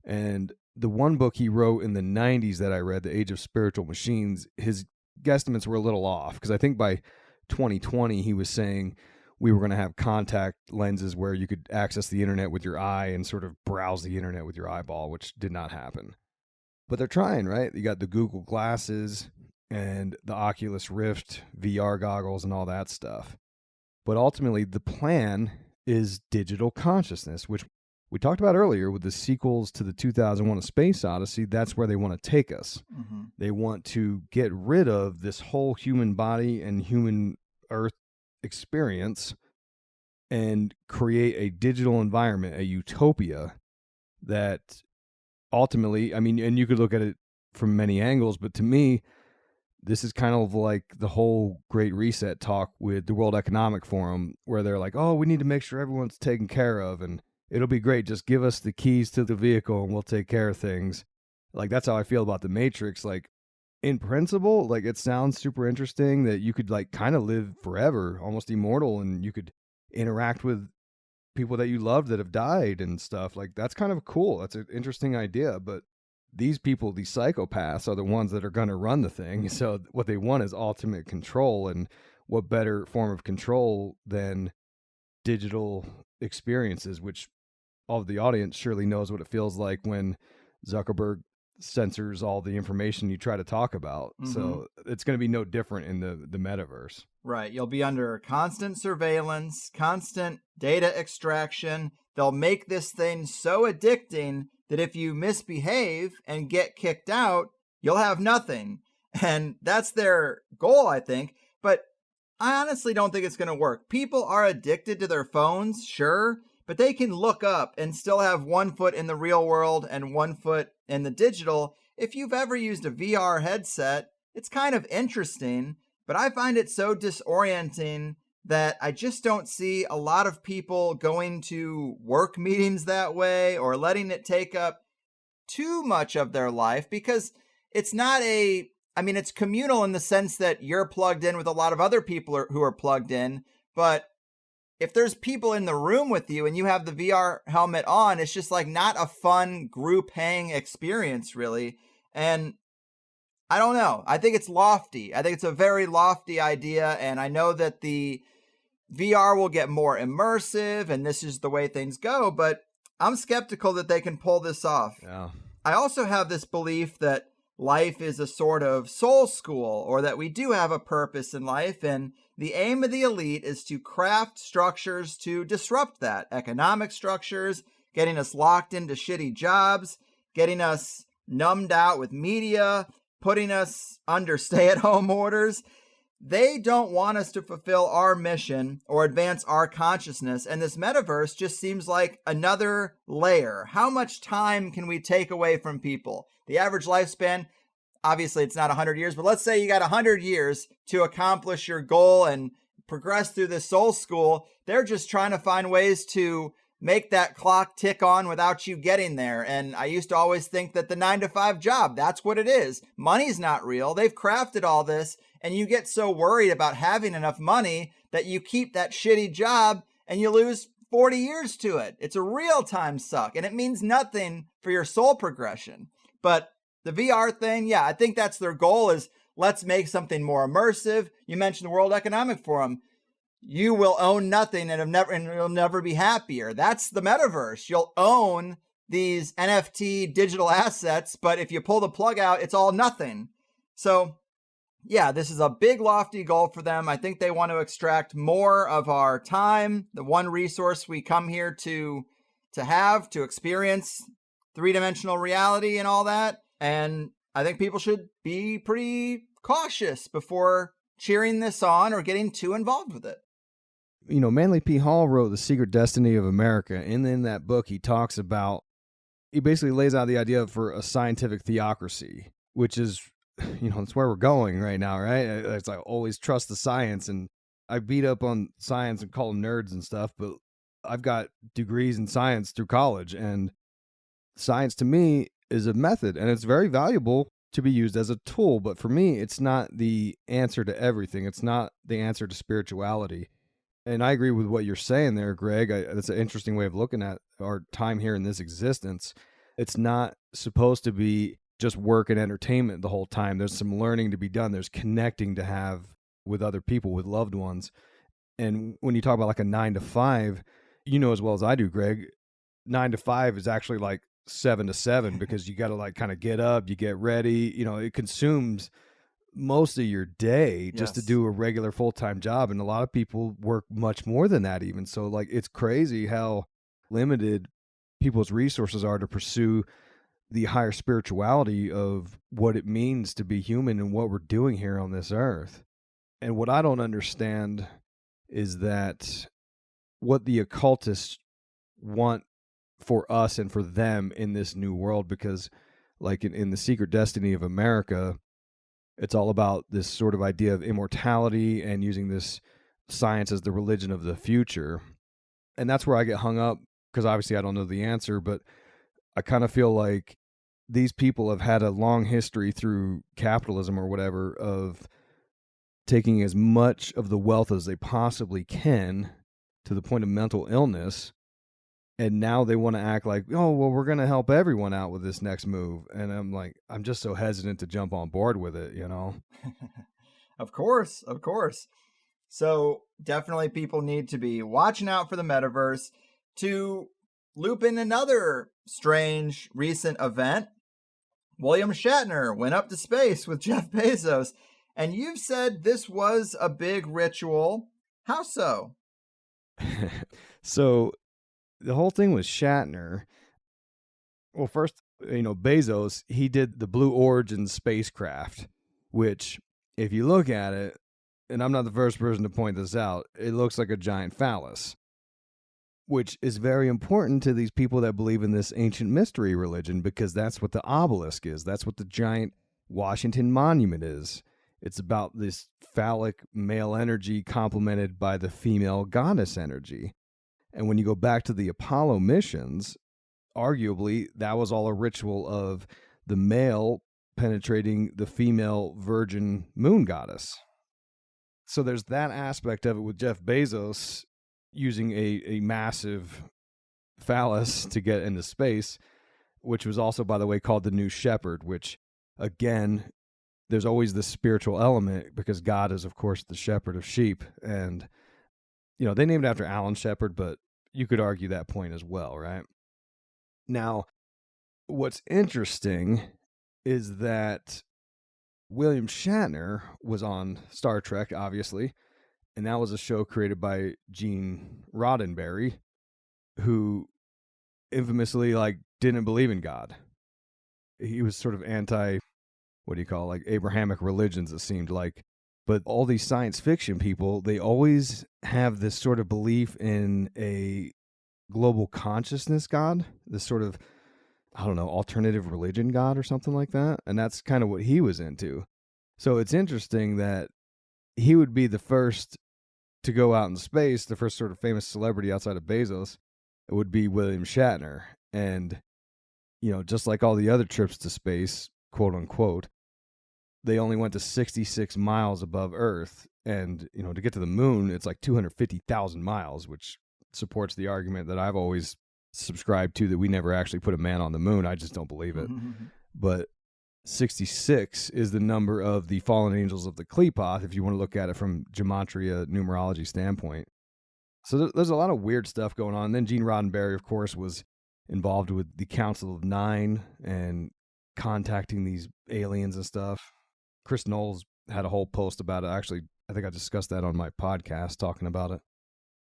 And the one book he wrote in the 90s that I read, The Age of Spiritual Machines, his guesstimates were a little off, because I think by 2020 he was saying we were going to have contact lenses where you could access the internet with your eye and sort of browse the internet with your eyeball, which did not happen. But they're trying, right? You got the Google Glasses and the Oculus Rift VR goggles and all that stuff. But ultimately, the plan is digital consciousness, which we talked about earlier with the sequels to the 2001 A Space Odyssey. That's where they want to take us. Mm-hmm. They want to get rid of this whole human body and human Earth experience and create a digital environment, a utopia that ultimately, I mean, and you could look at it from many angles, but to me, this is kind of like the whole Great Reset talk with the World Economic Forum, where they're like, oh, we need to make sure everyone's taken care of, and it'll be great. Just give us the keys to the vehicle and we'll take care of things. Like, that's how I feel about the Matrix. Like, in principle, like, it sounds super interesting that you could, like, kind of live forever, almost immortal, and you could interact with people that you loved that have died and stuff. Like, that's kind of cool. That's an interesting idea. But these people, these psychopaths, are the ones that are going to run the thing. So what they want is ultimate control. And what better form of control than digital experiences, which all of the audience surely knows what it feels like when Zuckerberg censors all the information you try to talk about. Mm-hmm. So it's going to be no different in the metaverse. Right. You'll be under constant surveillance, constant data extraction. They'll make this thing so addicting that if you misbehave and get kicked out, you'll have nothing. And that's their goal, I think. But I honestly don't think it's going to work. People are addicted to their phones, sure, but they can look up and still have 1 foot in the real world and 1 foot in the digital. If you've ever used a VR headset, it's kind of interesting, but I find it so disorienting that I just don't see a lot of people going to work meetings that way or letting it take up too much of their life, because it's not it's communal in the sense that you're plugged in with a lot of other people who are plugged in, but if there's people in the room with you and you have the VR helmet on, it's just like not a fun group hang experience, really. And I don't know. I think it's lofty. I think it's a very lofty idea. And I know that the VR will get more immersive and this is the way things go, but I'm skeptical that they can pull this off. Yeah. I also have this belief that life is a sort of soul school, or that we do have a purpose in life, and the aim of the elite is to craft structures to disrupt that. Economic structures, getting us locked into shitty jobs, getting us numbed out with media, putting us under stay-at-home orders. They don't want us to fulfill our mission or advance our consciousness, and this metaverse just seems like another layer. How much time can we take away from people? The average lifespan, obviously it's not 100 years, but let's say you got 100 years to accomplish your goal and progress through this soul school. They're just trying to find ways to make that clock tick on without you getting there. And I used to always think that the 9-to-5 job, that's what it is. Money's not real. They've crafted all this, and you get so worried about having enough money that you keep that shitty job and you lose 40 years to it. It's a real-time suck, and it means nothing for your soul progression. But the VR thing, yeah, I think that's their goal, is let's make something more immersive. You mentioned the World Economic Forum. You will own nothing and you'll never be happier. That's the metaverse. You'll own these NFT digital assets, but if you pull the plug out, it's all nothing. So yeah, this is a big lofty goal for them. I think they want to extract more of our time, the one resource we come here to experience three-dimensional reality and all that. And I think people should be pretty cautious before cheering this on or getting too involved with it. You know, Manly P. Hall wrote The Secret Destiny of America, and in that book he basically lays out the idea for a scientific theocracy, which is, you know, it's where we're going right now, right? It's like, always trust the science, and I beat up on science and call them nerds and stuff, but I've got degrees in science through college, and science to me is a method, and it's very valuable to be used as a tool. But for me, it's not the answer to everything. It's not the answer to spirituality. And I agree with what you're saying there, Greg. That's an interesting way of looking at our time here in this existence. It's not supposed to be just work and entertainment the whole time. There's some learning to be done. There's connecting to have with other people, with loved ones. And when you talk about like a 9 to 5, you know as well as I do, Greg, 9 to 5 is actually like 7 to 7 because you got to like kind of get up, you get ready. You know, it consumes most of your day just to do a regular full-time job. And a lot of people work much more than that even. So like, it's crazy how limited people's resources are to pursue the higher spirituality of what it means to be human and what we're doing here on this earth. And what I don't understand is that what the occultists want for us and for them in this new world, because like in the Secret Destiny of America, it's all about this sort of idea of immortality and using this science as the religion of the future. And that's where I get hung up, because obviously I don't know the answer, but I kind of feel like these people have had a long history through capitalism or whatever of taking as much of the wealth as they possibly can to the point of mental illness. And now they want to act like, oh, well, we're going to help everyone out with this next move. And I'm like, I'm just so hesitant to jump on board with it, you know? Of course. So definitely people need to be watching out for the metaverse. To loop in another strange recent event, William Shatner went up to space with Jeff Bezos. And you've said this was a big ritual. How so? So the whole thing with Shatner, well, first, you know, Bezos, he did the Blue Origin spacecraft, which if you look at it, and I'm not the first person to point this out, it looks like a giant phallus, which is very important to these people that believe in this ancient mystery religion, because that's what the obelisk is. That's what the giant Washington Monument is. It's about this phallic male energy complemented by the female goddess energy. And when you go back to the Apollo missions, arguably that was all a ritual of the male penetrating the female virgin moon goddess. So there's that aspect of it with Jeff Bezos using a massive phallus to get into space, which was also, by the way, called the New Shepherd, which, again, there's always this spiritual element because God is, of course, the shepherd of sheep. And, you know, they named it after Alan Shepard, but you could argue that point as well, right? Now, what's interesting is that William Shatner was on Star Trek, obviously, and that was a show created by Gene Roddenberry, who infamously, like, didn't believe in God. He was sort of anti, like Abrahamic religions, it seemed like. But all these science fiction people, they always have this sort of belief in a global consciousness God, this sort of, I don't know, alternative religion God or something like that. And that's kind of what he was into. So it's interesting that he would be the first to go out in space, the first sort of famous celebrity outside of Bezos. It would be William Shatner. And, you know, just like all the other trips to space, quote unquote, they only went to 66 miles above Earth. And, you know, to get to the moon, it's like 250,000 miles, which supports the argument that I've always subscribed to, that we never actually put a man on the moon. I just don't believe it. But 66 is the number of the fallen angels of the Qliphoth, if you want to look at it from gematria numerology standpoint. So there's a lot of weird stuff going on. And then Gene Roddenberry, of course, was involved with the Council of Nine and contacting these aliens and stuff. Chris Knowles had a whole post about it. Actually, I think I discussed that on my podcast, talking about it.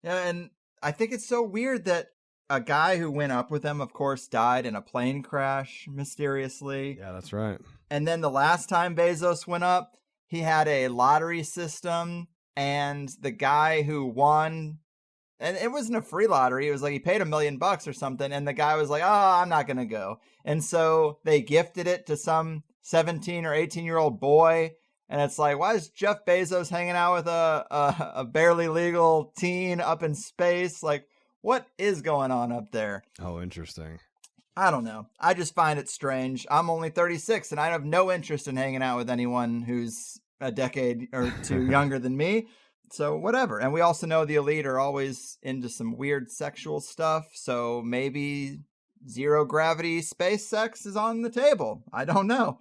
Yeah, and I think it's so weird that a guy who went up with them, of course, died in a plane crash mysteriously. Yeah, that's right. And then the last time Bezos went up, he had a lottery system, and the guy who won, and it wasn't a free lottery, it was like he paid $1 million or something, and the guy was like, oh, I'm not going to go. And so they gifted it to some 17 or 18-year-old boy, and it's like, why is Jeff Bezos hanging out with a barely legal teen up in space? Like, what is going on up there? Oh, interesting. I don't know. I just find it strange. I'm only 36 and I have no interest in hanging out with anyone who's a decade or two younger than me. So whatever. And we also know the elite are always into some weird sexual stuff. So maybe zero gravity space sex is on the table. I don't know.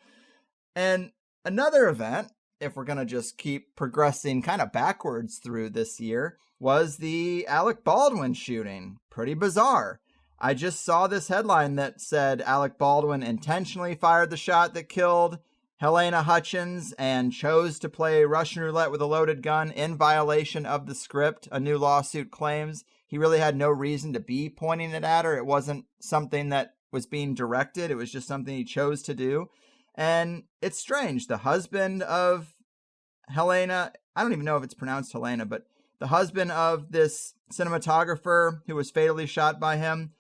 And another event, if we're going to just keep progressing kind of backwards through this year, was the Alec Baldwin shooting. Pretty bizarre. I just saw this headline that said Alec Baldwin intentionally fired the shot that killed Helena Hutchins and chose to play Russian roulette with a loaded gun in violation of the script. A new lawsuit claims he really had no reason to be pointing it at her. It wasn't something that was being directed. It was just something he chose to do. And it's strange. The husband of Helena, I don't even know if it's pronounced Helena, but the husband of this cinematographer who was fatally shot by him,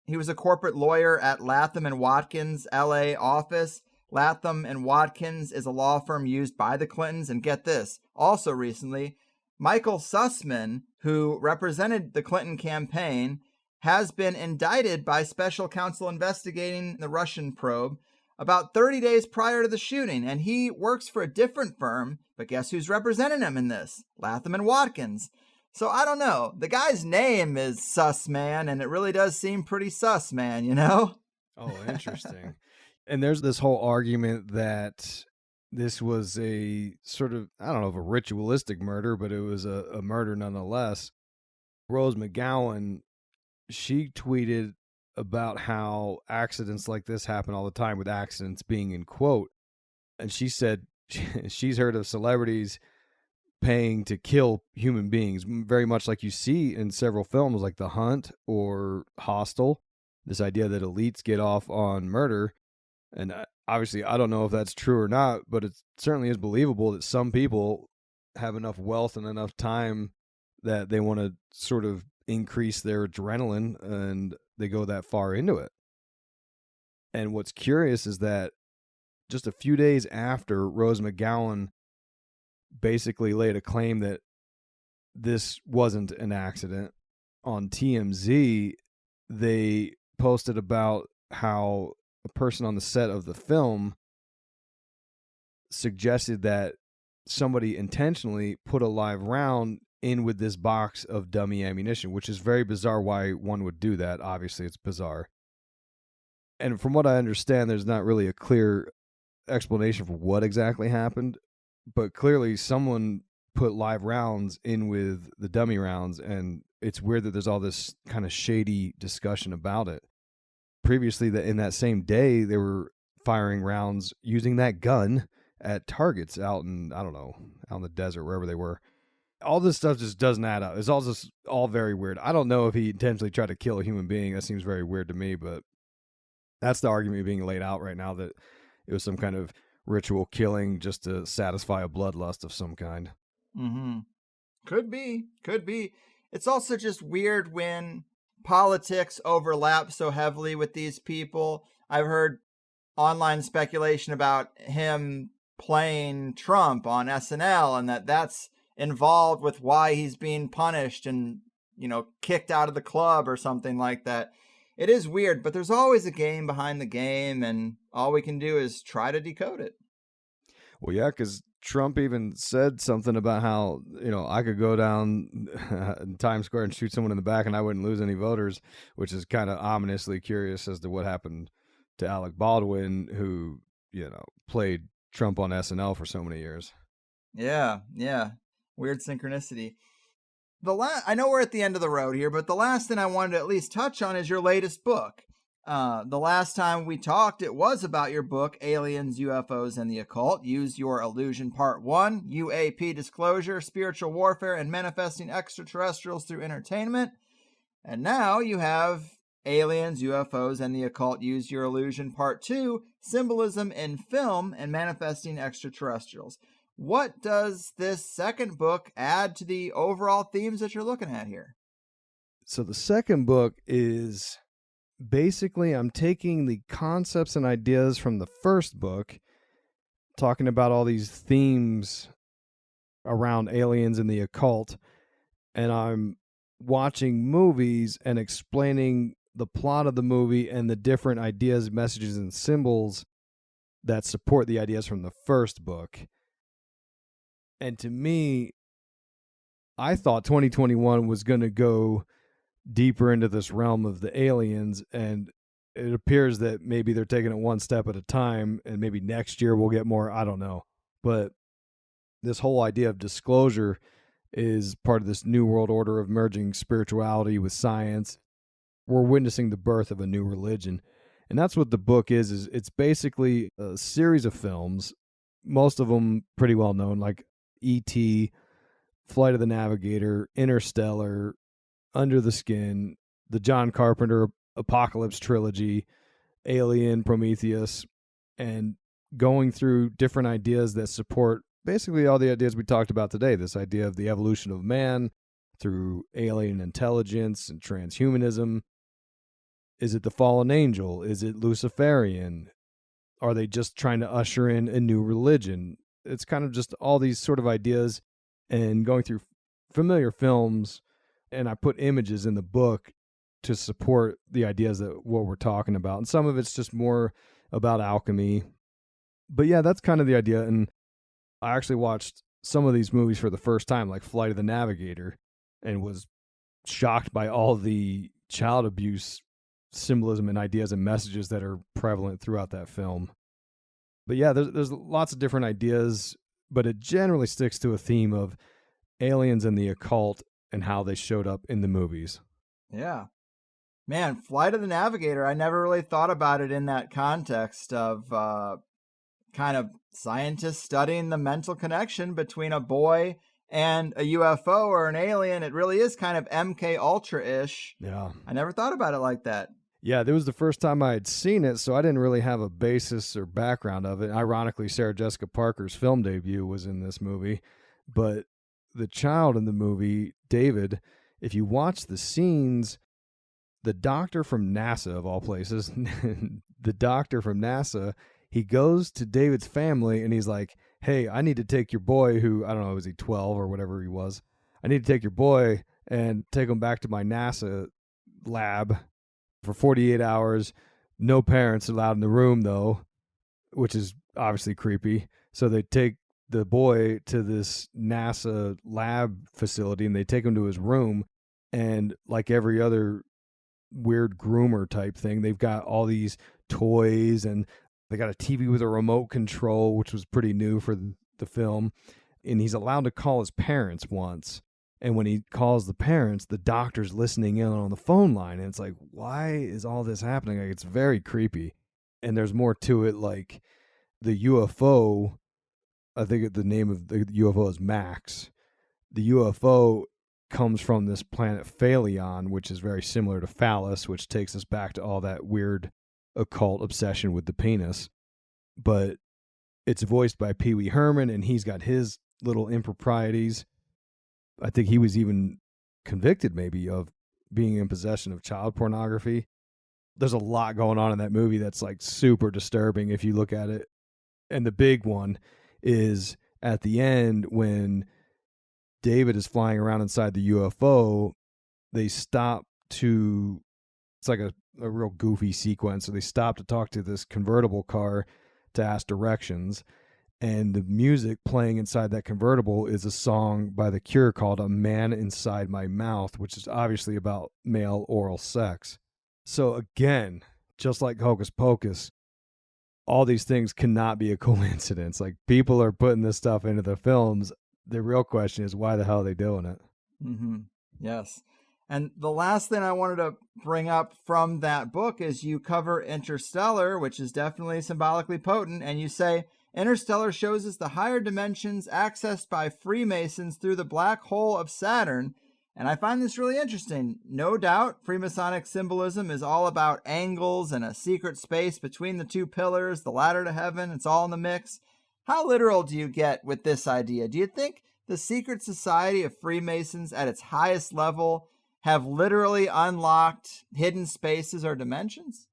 he was a corporate lawyer at Latham & Watkins, LA office. Latham & Watkins is a law firm used by the Clintons. And get this, also recently, Michael Sussman, who represented the Clinton campaign, has been indicted by special counsel investigating the Russian probe about 30 days prior to the shooting. And he works for a different firm, but guess who's representing him in this? Latham & Watkins. So I don't know. The guy's name is Sussman, and it really does seem pretty sus, man, you know? Oh, interesting. And there's this whole argument that this was a sort of, I don't know if a ritualistic murder, but it was a murder nonetheless. Rose McGowan, she tweeted about how accidents like this happen all the time, with accidents being in quote. And she said she's heard of celebrities paying to kill human beings, very much like you see in several films like The Hunt or Hostel, this idea that elites get off on murder. And obviously, I don't know if that's true or not, but it certainly is believable that some people have enough wealth and enough time that they want to sort of increase their adrenaline, and they go that far into it. And what's curious is that just a few days after Rose McGowan basically laid a claim that this wasn't an accident, on TMZ, they posted about how a person on the set of the film suggested that somebody intentionally put a live round in with this box of dummy ammunition, which is very bizarre why one would do that. Obviously, it's bizarre. And from what I understand, there's not really a clear explanation for what exactly happened, but clearly someone put live rounds in with the dummy rounds, and it's weird that there's all this kind of shady discussion about it. Previously, in that same day, they were firing rounds using that gun at targets out in, I don't know, out in the desert, wherever they were. All this stuff just doesn't add up. It's all just all very weird. I don't know if he intentionally tried to kill a human being. That seems very weird to me, but that's the argument being laid out right now, that it was some kind of ritual killing just to satisfy a bloodlust of some kind. Mm-hmm. Could be. It's also just weird when politics overlap so heavily with these people. I've heard online speculation about him playing Trump on SNL, and that's involved with why he's being punished and, kicked out of the club or something like that. It is weird, but there's always a game behind the game, and all we can do is try to decode it. Well, yeah, because Trump even said something about how, I could go down in Times Square and shoot someone in the back and I wouldn't lose any voters, which is kind of ominously curious as to what happened to Alec Baldwin, who, played Trump on SNL for so many years. Yeah. Weird synchronicity. I know we're at the end of the road here, but the last thing I wanted to at least touch on is your latest book. The last time we talked, it was about your book, Aliens, UFOs, and the Occult. Use Your Illusion Part 1, UAP Disclosure, Spiritual Warfare, and Manifesting Extraterrestrials Through Entertainment. And now you have Aliens, UFOs, and the Occult. Use Your Illusion Part 2, Symbolism in Film and Manifesting Extraterrestrials. What does this second book add to the overall themes that you're looking at here? So the second book is basically, I'm taking the concepts and ideas from the first book, talking about all these themes around aliens and the occult, and I'm watching movies and explaining the plot of the movie and the different ideas, messages, and symbols that support the ideas from the first book. And to me, I thought 2021 was going to go deeper into this realm of the aliens, and it appears that maybe they're taking it one step at a time, and maybe next year we'll get more. I don't know. But this whole idea of disclosure is part of this new world order of merging spirituality with science. We're witnessing the birth of a new religion. And that's what the book is it's basically a series of films, most of them pretty well known, like E.T., Flight of the Navigator, Interstellar, Under the Skin, the John Carpenter Apocalypse trilogy, Alien, Prometheus, and going through different ideas that support basically all the ideas we talked about today. This idea of the evolution of man through alien intelligence and transhumanism. Is it the fallen angel? Is it Luciferian? Are they just trying to usher in a new religion? It's kind of just all these sort of ideas and going through familiar films. And I put images in the book to support the ideas that what we're talking about. And some of it's just more about alchemy. But yeah, that's kind of the idea. And I actually watched some of these movies for the first time, like Flight of the Navigator, and was shocked by all the child abuse symbolism and ideas and messages that are prevalent throughout that film. But yeah, there's lots of different ideas, but it generally sticks to a theme of aliens and the occult and how they showed up in the movies. Yeah. Man, Flight of the Navigator, I never really thought about it in that context of kind of scientists studying the mental connection between a boy and a UFO or an alien. It really is kind of MK Ultra-ish. Yeah. I never thought about it like that. Yeah, that was the first time I had seen it, so I didn't really have a basis or background of it. Ironically, Sarah Jessica Parker's film debut was in this movie, but the child in the movie, David, if you watch the scenes, the doctor from NASA, of all places, the doctor from NASA, he goes to David's family and he's like, hey, I need to take your boy who, I don't know, was he 12 or whatever he was? I need to take your boy and take him back to my NASA lab for 48 hours. No parents allowed in the room, though, which is obviously creepy. So they take the boy to this NASA lab facility and they take him to his room. And like every other weird groomer type thing, they've got all these toys and they got a TV with a remote control, which was pretty new for the film. And he's allowed to call his parents once. And when he calls the parents, the doctor's listening in on the phone line. And it's like, why is all this happening? Like, it's very creepy. And there's more to it. Like the UFO, I think the name of the UFO is Max. The UFO comes from this planet Phalion, which is very similar to phallus, which takes us back to all that weird occult obsession with the penis. But it's voiced by Pee Wee Herman, and he's got his little improprieties. I think he was even convicted maybe of being in possession of child pornography. There's a lot going on in that movie that's like super disturbing if you look at it. And the big one is at the end when David is flying around inside the UFO, they stop to, it's like a real goofy sequence. So they stop to talk to this convertible car to ask directions. And the music playing inside that convertible is a song by The Cure called A Man Inside My Mouth, which is obviously about male oral sex. So again, just like Hocus Pocus, all these things cannot be a coincidence. Like, people are putting this stuff into the films. The real question is, why the hell are they doing it? Mm-hmm. Yes. And the last thing I wanted to bring up from that book is you cover Interstellar, which is definitely symbolically potent, and you say, Interstellar shows us the higher dimensions accessed by Freemasons through the black hole of Saturn. And I find this really interesting. No doubt, Freemasonic symbolism is all about angles and a secret space between the two pillars, the ladder to heaven. It's all in the mix. How literal do you get with this idea? Do you think the secret society of Freemasons at its highest level have literally unlocked hidden spaces or dimensions?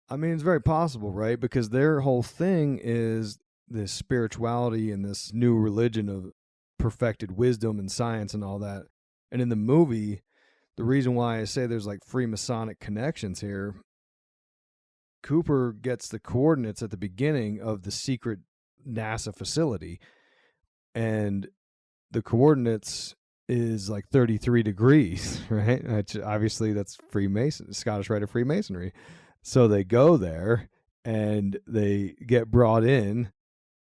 I mean, it's very possible, right? Because their whole thing is this spirituality and this new religion of perfected wisdom and science and all that. And in the movie, the reason why I say there's like Freemasonic connections here, Cooper gets the coordinates at the beginning of the secret NASA facility, and the coordinates is like 33 degrees, right? Which obviously that's Scottish Rite of Freemasonry. So they go there and they get brought in,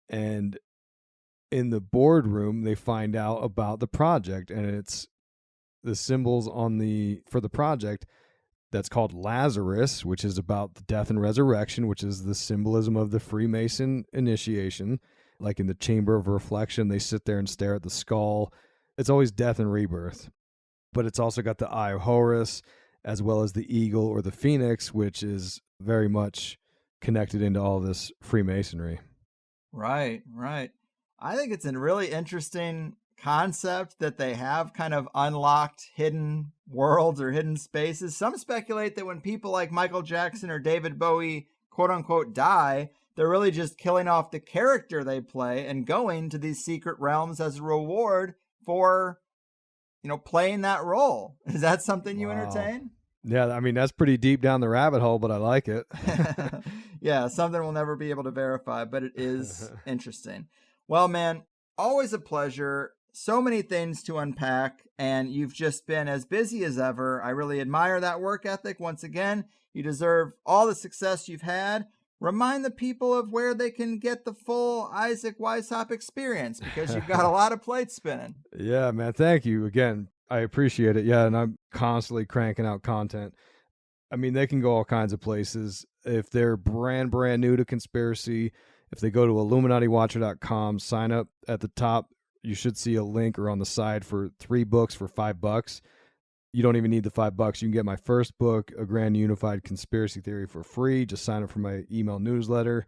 and in the boardroom they find out about the project, and it's the symbols for the project that's called Lazarus, which is about the death and resurrection, which is the symbolism of the Freemason initiation. Like in the Chamber of Reflection, they sit there and stare at the skull. It's always death and rebirth. But it's also got the Eye of Horus, as well as the eagle or the phoenix, which is very much connected into all this Freemasonry. Right. I think it's a really interesting concept that they have kind of unlocked hidden worlds or hidden spaces. Some speculate that when people like Michael Jackson or David Bowie, quote unquote, die, they're really just killing off the character they play and going to these secret realms as a reward for, playing that role. Is that something you entertain? Yeah, I mean, that's pretty deep down the rabbit hole, but I like it. Yeah, something we'll never be able to verify, but it is interesting. Well, man, always a pleasure. So many things to unpack, and you've just been as busy as ever. I really admire that work ethic. Once again, you deserve all the success you've had. Remind the people of where they can get the full Isaac Weishaupt experience, because you've got a lot of plates spinning. Yeah, man. Thank you again. I appreciate it. Yeah, and I'm constantly cranking out content. I mean, they can go all kinds of places. If they're brand new to conspiracy, if they go to IlluminatiWatcher.com, sign up at the top. You should see a link or on the side for 3 books for $5. You don't even need the $5. You can get my first book, A Grand Unified Conspiracy Theory, for free. Just sign up for my email newsletter.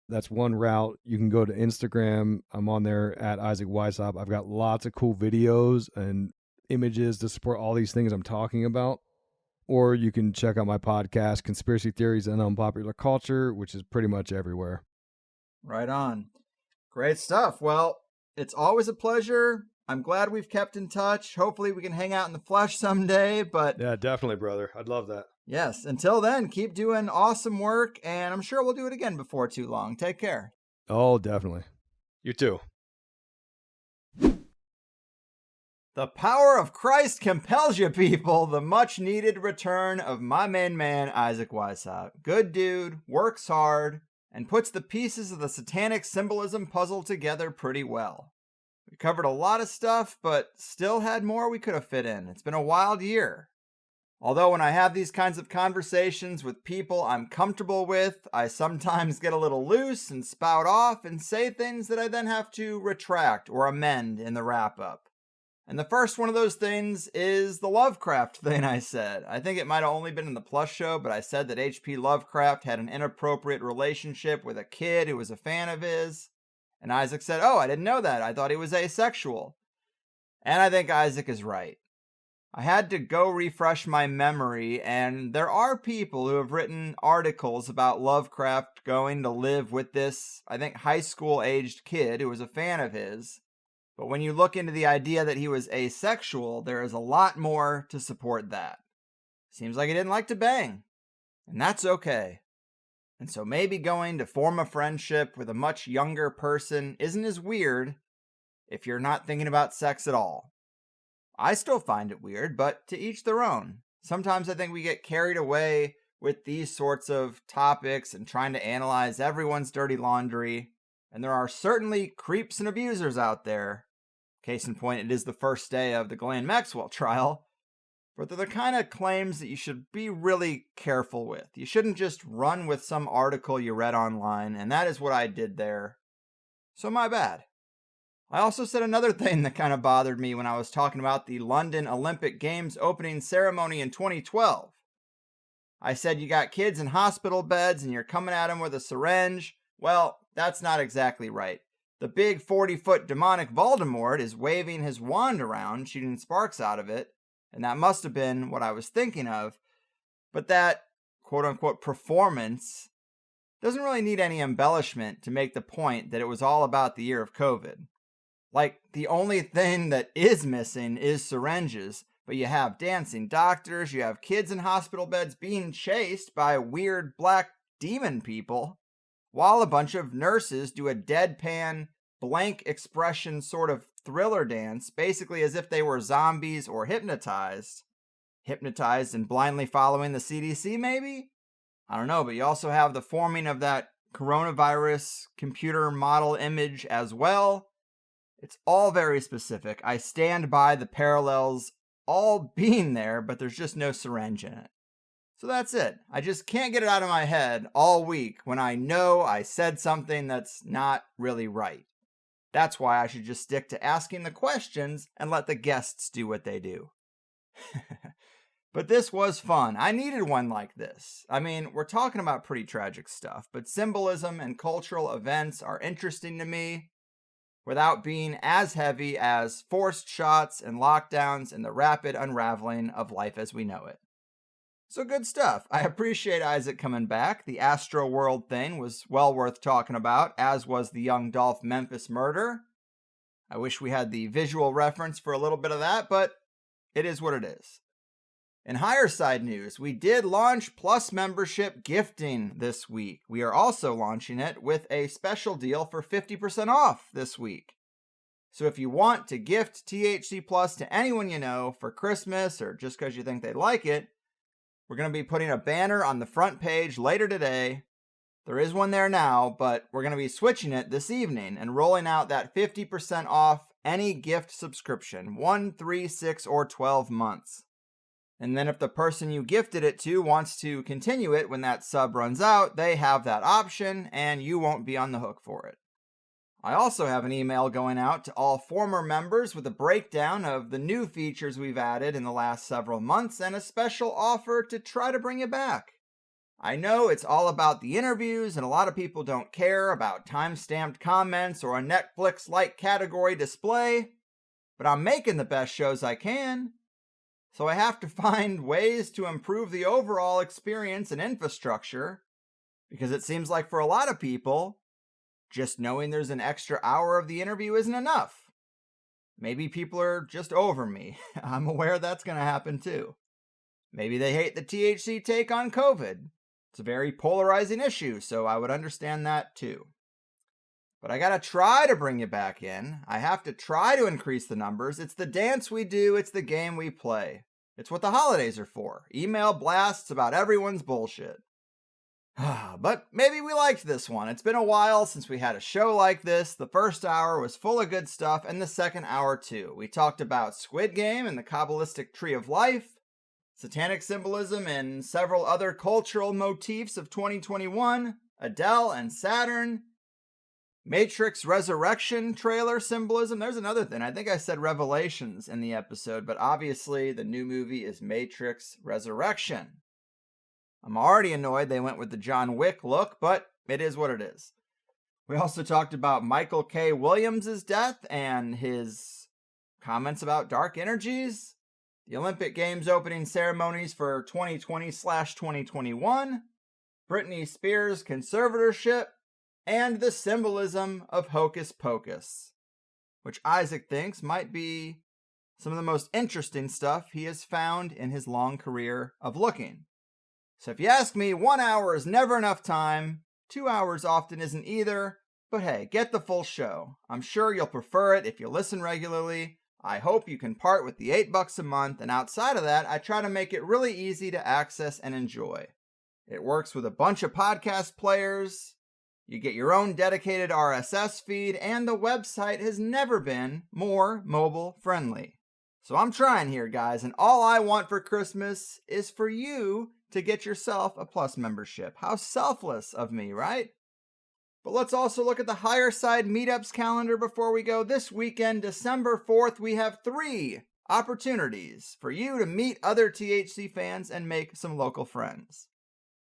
That's one route. You can go to Instagram. I'm on there at Isaac Weishaupt. I've got lots of cool videos and images to support all these things I'm talking about. Or you can check out my podcast, Conspiracy Theories and Unpopular Culture, which is pretty much everywhere. Right on. Great stuff. Well, it's always a pleasure. I'm glad we've kept in touch. Hopefully we can hang out in the flesh someday, but... Yeah, definitely, brother. I'd love that. Yes. Until then, keep doing awesome work, and I'm sure we'll do it again before too long. Take care. Oh, definitely. You too. The power of Christ compels you, people. The much-needed return of my main man, Isaac Weishaupt. Good dude, works hard, and puts the pieces of the Satanic Symbolism puzzle together pretty well. We covered a lot of stuff, but still had more we could have fit in. It's been a wild year. Although when I have these kinds of conversations with people I'm comfortable with, I sometimes get a little loose and spout off and say things that I then have to retract or amend in the wrap-up. And the first one of those things is the Lovecraft thing I said. I think it might have only been in the Plus show, but I said that H.P. Lovecraft had an inappropriate relationship with a kid who was a fan of his. And Isaac said, "Oh, I didn't know that. I thought he was asexual." And I think Isaac is right. I had to go refresh my memory, and there are people who have written articles about Lovecraft going to live with this, I think, high school-aged kid who was a fan of his. But when you look into the idea that he was asexual, there is a lot more to support that. Seems like he didn't like to bang. And that's okay. And so maybe going to form a friendship with a much younger person isn't as weird if you're not thinking about sex at all. I still find it weird, but to each their own. Sometimes I think we get carried away with these sorts of topics and trying to analyze everyone's dirty laundry. And there are certainly creeps and abusers out there. Case in point, it is the first day of the Ghislaine Maxwell trial. But they're the kind of claims that you should be really careful with. You shouldn't just run with some article you read online, and that is what I did there. So my bad. I also said another thing that kind of bothered me when I was talking about the London Olympic Games opening ceremony in 2012. I said you got kids in hospital beds and you're coming at them with a syringe. Well, that's not exactly right. The big 40-foot demonic Voldemort is waving his wand around, shooting sparks out of it, and that must have been what I was thinking of. But that quote-unquote performance doesn't really need any embellishment to make the point that it was all about the year of COVID. Like, the only thing that is missing is syringes, But you have dancing doctors, you have kids in hospital beds being chased by weird black demon people, while a bunch of nurses do a deadpan, blank expression sort of thriller dance, basically as if they were zombies or hypnotized. Hypnotized and blindly following the CDC, maybe? I don't know, but you also have the forming of that coronavirus computer model image as well. It's all very specific. I stand by the parallels all being there, but there's just no syringe in it. So that's it. I just can't get it out of my head all week when I know I said something that's not really right. That's why I should just stick to asking the questions and let the guests do what they do. But this was fun. I needed one like this. I mean, we're talking about pretty tragic stuff, but symbolism and cultural events are interesting to me without being as heavy as forced shots and lockdowns and the rapid unraveling of life as we know it. So good stuff. I appreciate Isaac coming back. The Astroworld thing was well worth talking about, as was the young Dolph Memphis murder. I wish we had the visual reference for a little bit of that, but it is what it is. In higher side news, we did launch Plus membership gifting this week. We are also launching it with a special deal for 50% off this week. So if you want to gift THC Plus to anyone you know for Christmas or just because you think they'd like it, we're going to be putting a banner on the front page later today. There is one there now, but we're going to be switching it this evening and rolling out that 50% off any gift subscription, 1, 3, 6, or 12 months. And then if the person you gifted it to wants to continue it when that sub runs out, they have that option and you won't be on the hook for it. I also have an email going out to all former members with a breakdown of the new features we've added in the last several months and a special offer to try to bring you back. I know it's all about the interviews and a lot of people don't care about time-stamped comments or a Netflix-like category display, but I'm making the best shows I can. So I have to find ways to improve the overall experience and infrastructure, because it seems like for a lot of people, just knowing there's an extra hour of the interview isn't enough. Maybe people are just over me. I'm aware that's going to happen too. Maybe they hate the THC take on COVID. It's a very polarizing issue, so I would understand that too. But I gotta try to bring you back in. I have to try to increase the numbers. It's the dance we do, it's the game we play. It's what the holidays are for. Email blasts about everyone's bullshit. But maybe we liked this one. It's been a while since we had a show like this. The first hour was full of good stuff, and the second hour too. We talked about Squid Game and the Kabbalistic Tree of Life, Satanic symbolism and several other cultural motifs of 2021, Adele and Saturn, Matrix Resurrection trailer symbolism. There's another thing. I think I said Revelations in the episode, but obviously the new movie is Matrix Resurrection. I'm already annoyed they went with the John Wick look, but it is what it is. We also talked about Michael K. Williams' death and his comments about dark energies, the Olympic Games opening ceremonies for 2020/2021, Britney Spears' conservatorship, and the symbolism of Hocus Pocus, which Isaac thinks might be some of the most interesting stuff he has found in his long career of looking. So if you ask me, 1 hour is never enough time, 2 hours often isn't either, but hey, get the full show. I'm sure you'll prefer it if you listen regularly. I hope you can part with the $8 a month, and outside of that, I try to make it really easy to access and enjoy. It works with a bunch of podcast players. You get your own dedicated RSS feed, and the website has never been more mobile friendly. So I'm trying here, guys, and all I want for Christmas is for you to get yourself a Plus membership. How selfless of me, right? But let's also look at the higher side meetups calendar before we go. This weekend, December 4th, we have 3 opportunities for you to meet other THC fans and make some local friends.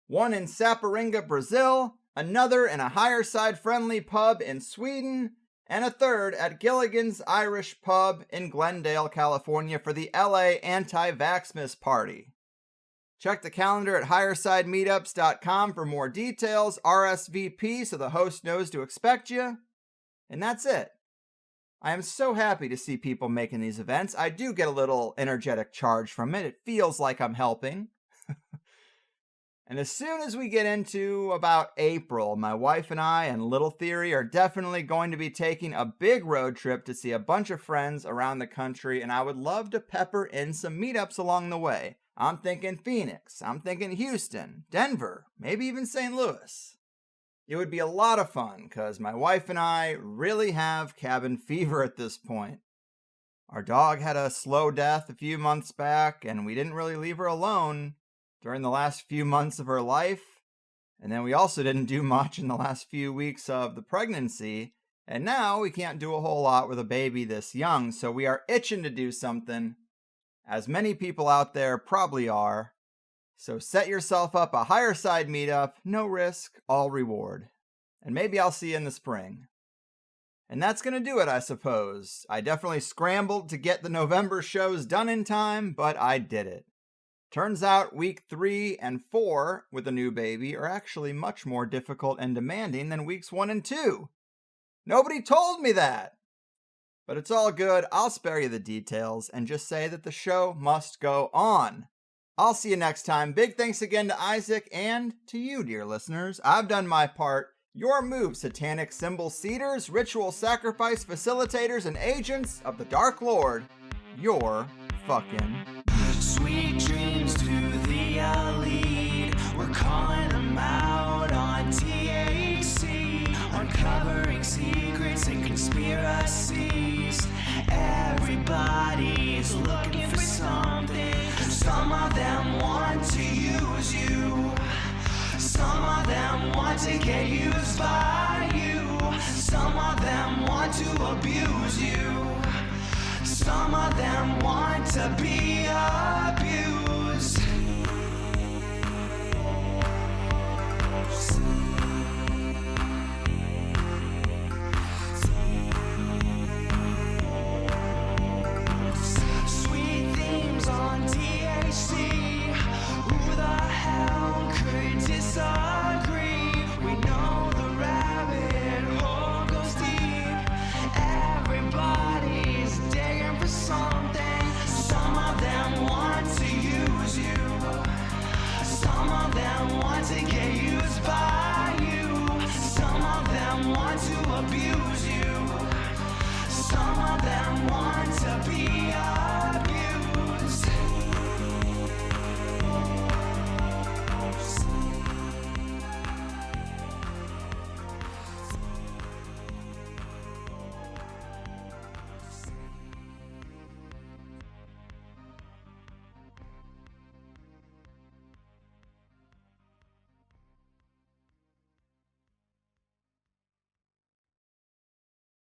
One in Saparinga, Brazil, another in a higher side friendly pub in Sweden, and a third at Gilligan's Irish Pub in Glendale, California for the LA Anti-Vaxmas Party. Check the calendar at highersidemeetups.com for more details, RSVP so the host knows to expect you, and that's it. I am so happy to see people making these events. I do get a little energetic charge from it. It feels like I'm helping. And as soon as we get into about April, my wife and I and Little Theory are definitely going to be taking a big road trip to see a bunch of friends around the country, and I would love to pepper in some meetups along the way. I'm thinking Phoenix, I'm thinking Houston, Denver, maybe even St. Louis. It would be a lot of fun because my wife and I really have cabin fever at this point. Our dog had a slow death a few months back, and we didn't really leave her alone during the last few months of her life. And then we also didn't do much in the last few weeks of the pregnancy. And now we can't do a whole lot with a baby this young, so we are itching to do something, as many people out there probably are. So set yourself up a higher side meetup, no risk, all reward. And maybe I'll see you in the spring. And that's going to do it, I suppose. I definitely scrambled to get the November shows done in time, but I did it. Turns out week 3 and 4 with a new baby are actually much more difficult and demanding than weeks 1 and 2. Nobody told me that. But it's all good. I'll spare you the details and just say that the show must go on. I'll see you next time. Big thanks again to Isaac and to you, dear listeners. I've done my part. Your move, satanic symbol seeders, ritual sacrifice facilitators, and agents of the Dark Lord. You're fucking Sweet dreams to the elite. We're calling them out on THC, uncovering secrets and conspiracies. Everybody's looking for something. Some of them want to use you. Some of them want to get used by you. Some of them want to abuse you. Some of them want to be abused. Sweet themes on THC. Who the hell could disagree? We know the rabbit hole goes deep. Everybody's digging for something. Some of them want to use you. Some of them want to get used by you. Some of them want to abuse